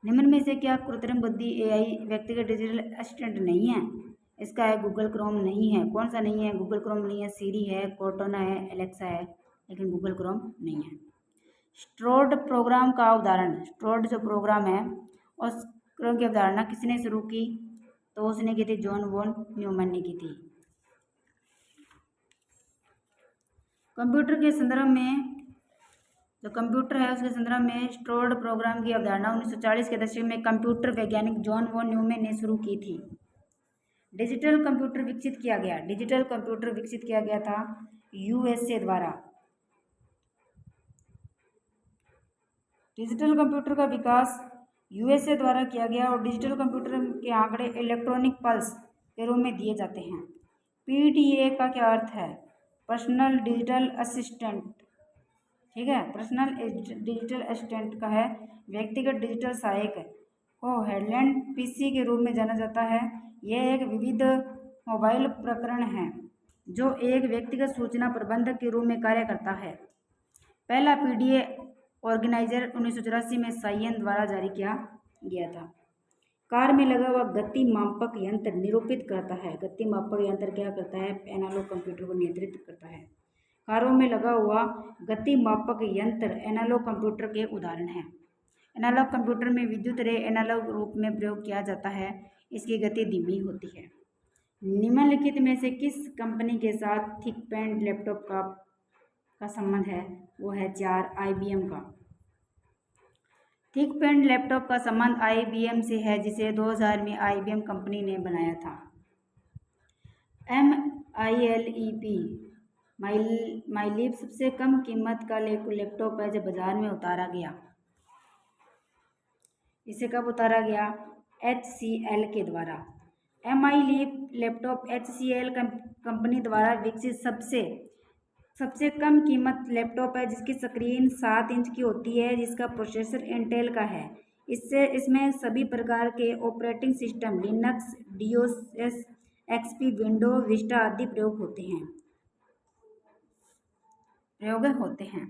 निम्न में से क्या कृत्रिम बुद्धि AI व्यक्तिगत डिजिटल असिस्टेंट नहीं है? इसका है गूगल क्रोम नहीं है। कौन सा नहीं है? गूगल क्रोम नहीं है, सीरी है, कोर्टाना है, एलेक्सा है, लेकिन गूगल क्रोम नहीं है। स्ट्रोड प्रोग्राम का उदाहरण, स्ट्रोड जो प्रोग्राम है और क्रोम की अवधारणा किसने शुरू की? तो उसने की थी जॉन वॉन न्यूमैन ने की थी। कंप्यूटर के संदर्भ में जो कंप्यूटर है उसके संदर्भ में स्ट्रोड प्रोग्राम की अवधारणा 1940 के दशक में कंप्यूटर वैज्ञानिक जॉन वॉन न्यूमैन ने शुरू की थी। डिजिटल कंप्यूटर विकसित किया गया। डिजिटल कंप्यूटर विकसित किया गया था USA द्वारा। डिजिटल कंप्यूटर का विकास USA द्वारा किया गया और डिजिटल कंप्यूटर के आंकड़े इलेक्ट्रॉनिक पल्स के रूप में दिए जाते हैं। PDA का क्या अर्थ है? Personal digital assistant. ठीक है, पर्सनल डिजिटल असिस्टेंट का है व्यक्तिगत डिजिटल सहायक को हेडलैंड PC के रूप में जाना जाता है। यह एक विविध मोबाइल प्रकरण है जो एक व्यक्तिगत सूचना प्रबंधक के रूप में कार्य करता है। पहला PDA ऑर्गेनाइजर 1984 में साइन द्वारा जारी किया गया था। कार में लगा हुआ गति मापक यंत्र निरूपित करता है। गति मापक यंत्र क्या करता है? एनालॉग कंप्यूटर को नियंत्रित करता है। कारों में लगा हुआ गति मापक यंत्र एनालॉग कंप्यूटर के उदाहरण हैं। एनालॉग कंप्यूटर में विद्युत रे एनालॉग रूप में प्रयोग किया जाता है। इसकी गति धीमी होती है। निम्नलिखित में से किस कंपनी के साथ थिकपैड लैपटॉप का संबंध है? वो है 4 IBM का। थिकपैड लैपटॉप का संबंध IBM से है जिसे 2000 में IBM कंपनी ने बनाया था। MILEP माइलीप सबसे कम कीमत का लैपटॉप है जो बाजार में उतारा गया। इसे कब उतारा गया? HCL के द्वारा। MILEP लैपटॉप HCL कंपनी द्वारा विकसित सबसे कम कीमत लैपटॉप है जिसकी स्क्रीन 7 इंच की होती है, जिसका प्रोसेसर इंटेल का है। इसमें सभी प्रकार के operating system Linux, DOS, XP, window, Vista आदि प्रयोग होते हैं।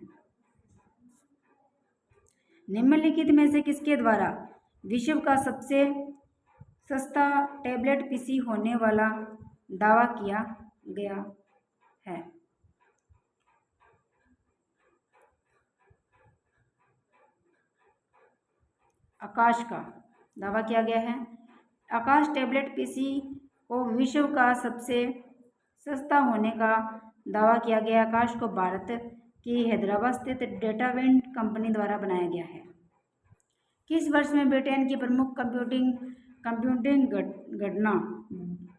निम्नलिखित में से किसके द्वारा विश्व का सबसे सस्ता टैबलेट पीसी होने वाला दावा किया गया है? आकाश का दावा किया गया है। आकाश टैबलेट पीसी को विश्व का सबसे सस्ता होने का दावा किया गया। आकाश को भारत की हैदराबाद स्थित डेटाविंड कंपनी द्वारा बनाया गया है। किस वर्ष में ब्रिटेन की प्रमुख कंप्यूटिंग घटना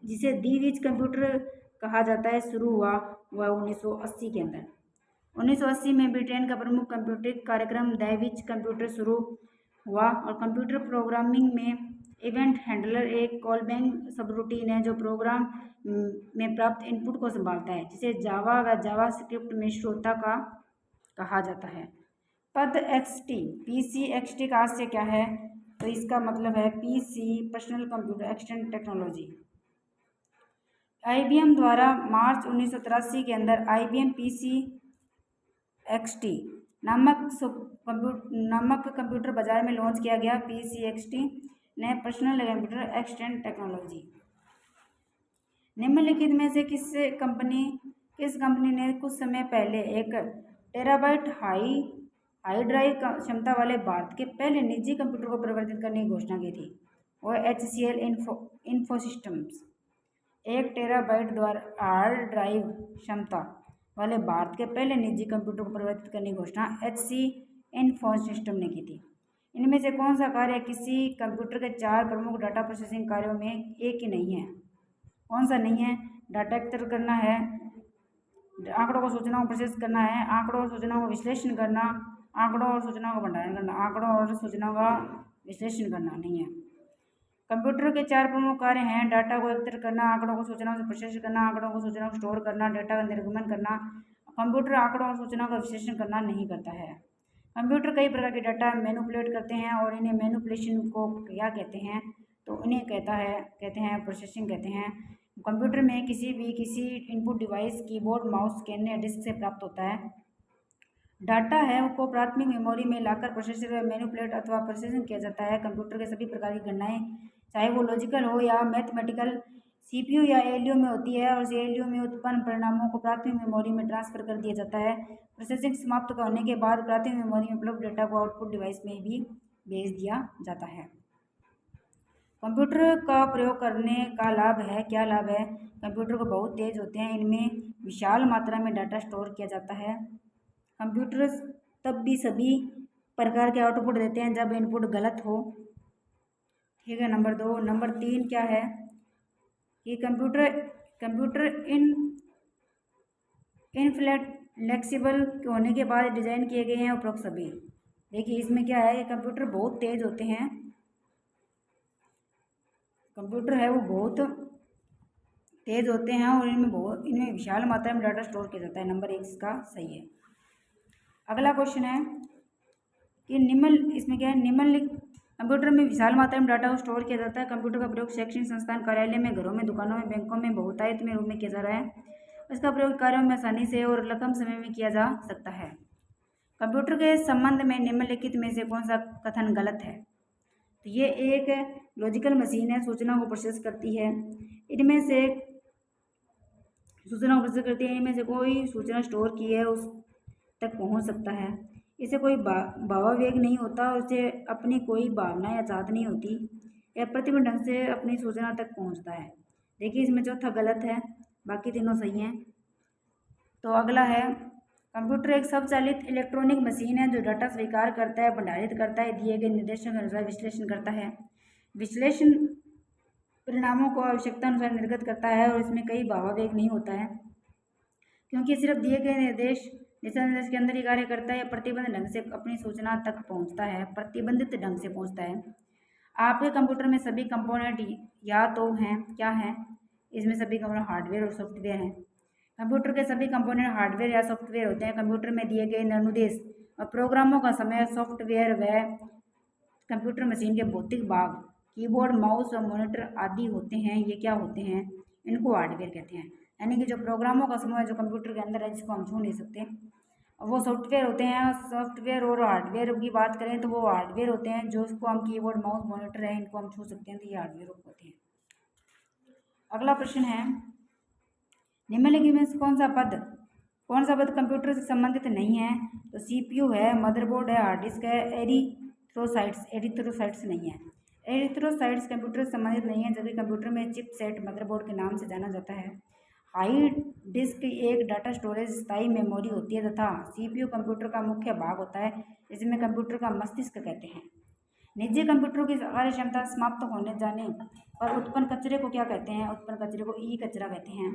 जिसे द्विवीज कंप्यूटर कहा जाता है शुरू हुआ? वह 1980 के अंदर। 1980 में ब्रिटेन का प्रमुख कंप्यूटिंग कार्यक्रम द्विवीज कंप्यूटर शुरू हुआ और कंप्यूटर प्रोग्रामिंग में इवेंट हैंडलर एक कॉल बैंक सबरूटीन है जो प्रोग्राम में प्राप्त इनपुट को संभालता है, जिसे जावा व जावा स्क्रिप्ट में श्रोता का कहा जाता है। पद एक्सटी पीसी एक्सटी का से क्या है? तो इसका मतलब है PC personal computer extend technology. IBM द्वारा मार्च 1983 के अंदर आईबीएम पीसी एक्सटी नामक कंप्यूटर बाजार में लॉन्च किया गया। पीसी एक्सटी ने पर्सनल कंप्यूटर एक्सटेंड टेक्नोलॉजी। निम्नलिखित में से किस कंपनी ने कुछ समय पहले 1 टेराबाइट हाई ड्राइव क्षमता वाले भारत के पहले निजी कंप्यूटर को परिवर्तित करने की घोषणा की थी? वह HCL इन्फोसिस्टम्स। 1 टेराबाइट द्वारा हार्ड ड्राइव क्षमता वाले भारत के पहले निजी कंप्यूटर को परिवर्तित करने की घोषणा HCL इन्फोसिस्टम ने की थी। इनमें से कौन सा कार्य किसी कंप्यूटर के 4 प्रमुख डाटा प्रोसेसिंग कार्यों में एक ही नहीं है? कौन सा नहीं है? डाटा एकत्र करना है, आंकड़ों को सूचनाओं को प्रोसेस करना है, आंकड़ों और सूचनाओं का विश्लेषण करना, आंकड़ों और सूचनाओं का भंडारण करना, आंकड़ों और सूचनाओं का विश्लेषण करना नहीं है। कंप्यूटर के 4 प्रमुख कार्य हैं: डाटा को एकत्र करना, आंकड़ों को सूचनाओं से प्रोसेस करना, आंकड़ों को सूचनाओं को स्टोर करना, डाटा का निर्गमन करना। कंप्यूटर आंकड़ों और सूचनाओं का विश्लेषण करना नहीं करता है। कंप्यूटर कई प्रकार के डाटा मैनिपुलेट करते हैं और इन्हें मैनिपुलेशन को क्या कहते हैं? तो इन्हें कहते हैं प्रोसेसिंग कहते हैं। कंप्यूटर में किसी input device keyboard mouse scanner या डिस्क से प्राप्त होता है डाटा है को प्राथमिक मेमोरी में लाकर प्रोसेसर में मैनिपुलेट अथवा प्रोसेसिंग किया जाता है। कंप्यूटर के सभी प्रकार की गणनाएं चाहे वो लॉजिकल हो या मैथमेटिकल सीपीयू या एलयू में होती है और एलयू में उत्पन्न परिणामों को प्राथमिक मेमोरी में ट्रांसफर कर दिया जाता है। प्रोसेसिंग समाप्त होने के बाद प्राथमिक मेमोरी में उपलब्ध डेटा को आउटपुट डिवाइस में भी भेज दिया जाता है। कंप्यूटर का प्रयोग करने का लाभ है, क्या लाभ है? कंप्यूटर को बहुत तेज होते हैं, इनमें विशाल मात्रा में डाटा स्टोर किया जाता है। कंप्यूटर तब भी सभी प्रकार के आउटपुट देते हैं जब इनपुट गलत हो, ठीक है। नंबर 2। नंबर 3 क्या है कि कंप्यूटर इनफ्लेक्सिबल होने के बाद डिजाइन किए गए हैं उपरोक्त सभी। देखिए इसमें क्या है, कंप्यूटर बहुत तेज होते हैं, कंप्यूटर है वो बहुत तेज होते हैं और इनमें विशाल मात्रा में डाटा स्टोर किया जाता है। नंबर 1 इसका सही है। अगला क्वेश्चन है कि इसमें क्या है, कंप्यूटर में विशाल मात्रा में डाटा को स्टोर किया जाता है। कंप्यूटर का प्रयोग शैक्षणिक संस्थान, कार्यालय में, घरों में, दुकानों में, बैंकों में बहुतायत में रूप में किया जा रहा है। इसका प्रयोग कार्यों में आसानी से और कम समय में किया जा सकता है। कंप्यूटर के संबंध में निम्नलिखित में से कौन सा कथन गलत है? तो ये एक लॉजिकल मशीन है, सूचना को प्रोसेस करती है। इनमें से कोई सूचना स्टोर की है उस तक पहुंच सकता है। इसे कोई भावावेग नहीं होता और इसे अपनी कोई भावना या चाहत नहीं होती। यह प्रतिबंध ढंग से अपनी सूचना तक पहुंचता है। देखिए इसमें चौथा गलत है, बाकी तीनों सही हैं। तो अगला है, कंप्यूटर एक स्वचालित इलेक्ट्रॉनिक मशीन है जो डाटा स्वीकार करता है, भंडारित करता है, दिए गए निर्देशों के अनुसार विश्लेषण करता है, विश्लेषण परिणामों को आवश्यकता अनुसार निर्गत करता है और इसमें कई भावावेग नहीं होता है क्योंकि सिर्फ दिए गए निर्देश के अंदर ही कार्य करता है या प्रतिबंधित ढंग से अपनी सूचना तक पहुंचता है। आपके कंप्यूटर में सभी कंपोनेंट या तो हैं, क्या है? इसमें सभी कंपोनेंट हार्डवेयर और सॉफ्टवेयर हैं। कंप्यूटर के सभी कंपोनेंट हार्डवेयर या सॉफ्टवेयर होते हैं। कंप्यूटर में दिए गए निर्देश और प्रोग्रामों का समय सॉफ्टवेयर व कंप्यूटर मशीन के भौतिक भाग कीबोर्ड, माउस और मॉनिटर आदि होते हैं। ये क्या होते हैं? इनको हार्डवेयर कहते हैं। यानी कि जो प्रोग्रामों का समूह है जो कंप्यूटर के अंदर है जिसको हम छू नहीं सकते। वो सॉफ्टवेयर होते हैं। सॉफ्टवेयर और हार्डवेयर की बात करें तो वो हार्डवेयर होते हैं जो उसको हम कीबोर्ड माउस मॉनिटर है इनको हम छू सकते हैं, तो ये हार्डवेयर होते हैं। अगला प्रश्न है, निम्नलिखित में से कौन सा पद कंप्यूटर से संबंधित नहीं है? तो सीपीयू है, मदरबोर्ड है, हार्ड डिस्क है, एरिथ्रोसाइट्स नहीं है। एरिथ्रोसाइट्स कंप्यूटर से संबंधित नहीं है, जबकि कंप्यूटर में चिपसेट मदरबोर्ड के नाम से जाना जाता है। हाई डिस्क एक डाटा स्टोरेज स्थायी मेमोरी होती है तथा सीपीयू कंप्यूटर का मुख्य भाग होता है, जिसमें कंप्यूटर का मस्तिष्क कहते हैं। निजी कंप्यूटरों की कार्य क्षमता समाप्त होने जाने पर उत्पन्न कचरे को क्या कहते हैं? उत्पन्न कचरे को ई कचरा कहते हैं।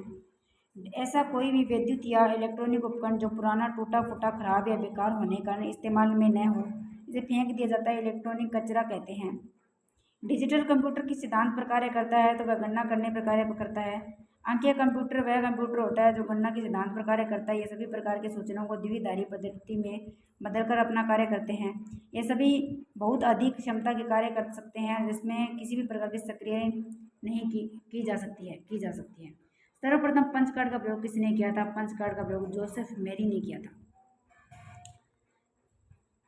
ऐसा कोई भी विद्युत या इलेक्ट्रॉनिक उपकरण जो पुराना, टूटा फूटा, खराब या बेकार होने के कारण इस्तेमाल में न हो, इसे फेंक दिया जाता है, इलेक्ट्रॉनिक कचरा कहते हैं। डिजिटल कंप्यूटर किस सिद्धांत पर कार्य करता है? तो वह गणना करने पर कार्य करता है। अंकीय कंप्यूटर वह कंप्यूटर होता है जो गणना के सिद्धांत पर कार्य करता है। ये सभी प्रकार के सूचनाओं को द्विआधारी पद्धति में बदलकर अपना कार्य करते हैं। ये सभी बहुत अधिक क्षमता के कार्य कर सकते हैं, जिसमें किसी भी प्रकार की सक्रिय नहीं की जा सकती है। सर्वप्रथम पंच कार्ड का प्रयोग किसने किया था? पंच कार्ड का प्रयोग जोसेफ मेरी ने किया था।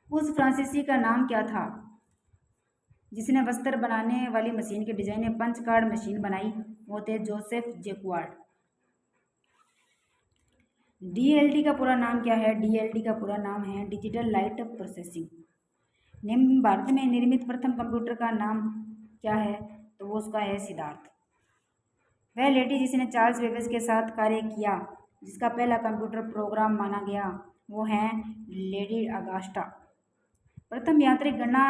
उस फ्रांसीसी का नाम क्या था जिसने वस्त्र बनाने वाली मशीन के डिजाइन में पंच कार्ड मशीन बनाई? वो थे जोसेफ जैक्वार्ड। डीएलडी का पूरा नाम क्या है? डीएलडी का पूरा नाम है डिजिटल लाइट प्रोसेसिंग। निम्न भारत में निर्मित प्रथम कंप्यूटर का नाम क्या है? तो वो उसका है सिद्धार्थ। वह लेडी जिसने चार्ल्स बेबेज के साथ कार्य किया, जिसका पहला कंप्यूटर प्रोग्राम माना गया, वो है लेडी अगास्टा। प्रथम यांत्रिक गणना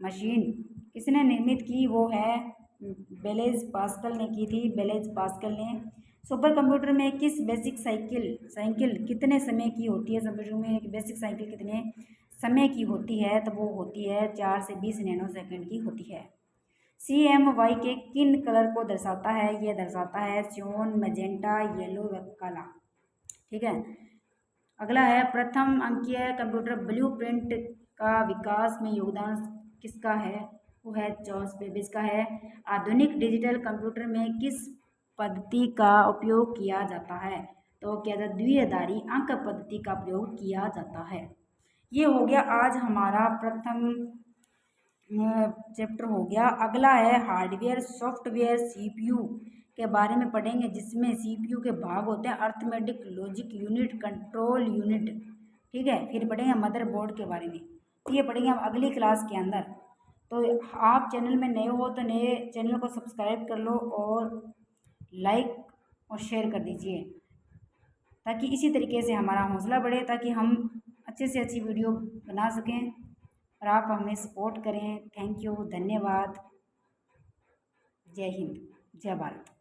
मशीन किसने निर्मित की? वो है ब्लेज पास्कल ने की थी, ब्लेज पास्कल ने। सुपर कंप्यूटर में किस बेसिक साइकिल कितने समय की होती है? कंप्यूटर में एक बेसिक साइकिल कितने समय की होती है? तो वो होती है 4 से 20 नैनो सेकंड की होती है। CMY के किन कलर को दर्शाता है? ये दर्शाता है सियोन, मैजेंटा, येलो व काला। ठीक है। अगला है, प्रथम अंकीय कंप्यूटर ब्लूप्रिंट का विकास में योगदान किसका है? वो है चार्ल्स बेबेज का है। आधुनिक डिजिटल कंप्यूटर में किस पद्धति का उपयोग किया जाता है? तो क्या जाता है? द्विआधारी अंक पद्धति का प्रयोग किया जाता है। ये हो गया आज हमारा प्रथम चैप्टर हो गया। अगला है हार्डवेयर सॉफ्टवेयर सीपीयू के बारे में पढ़ेंगे, जिसमें सीपीयू के भाग होते हैं arithmetic, logic unit, control unit. ठीक है। फिर पढ़ेंगे मदरबोर्ड के बारे में, तो ये पढ़ेंगे हम अगली क्लास के अंदर। तो आप चैनल में नए हो तो नए चैनल को सब्सक्राइब कर लो और लाइक और शेयर कर दीजिए, ताकि इसी तरीके से हमारा हौसला बढ़े, ताकि हम अच्छे से अच्छी वीडियो बना सकें और आप हमें सपोर्ट करें। थैंक यू, धन्यवाद। जय हिंद, जय भारत।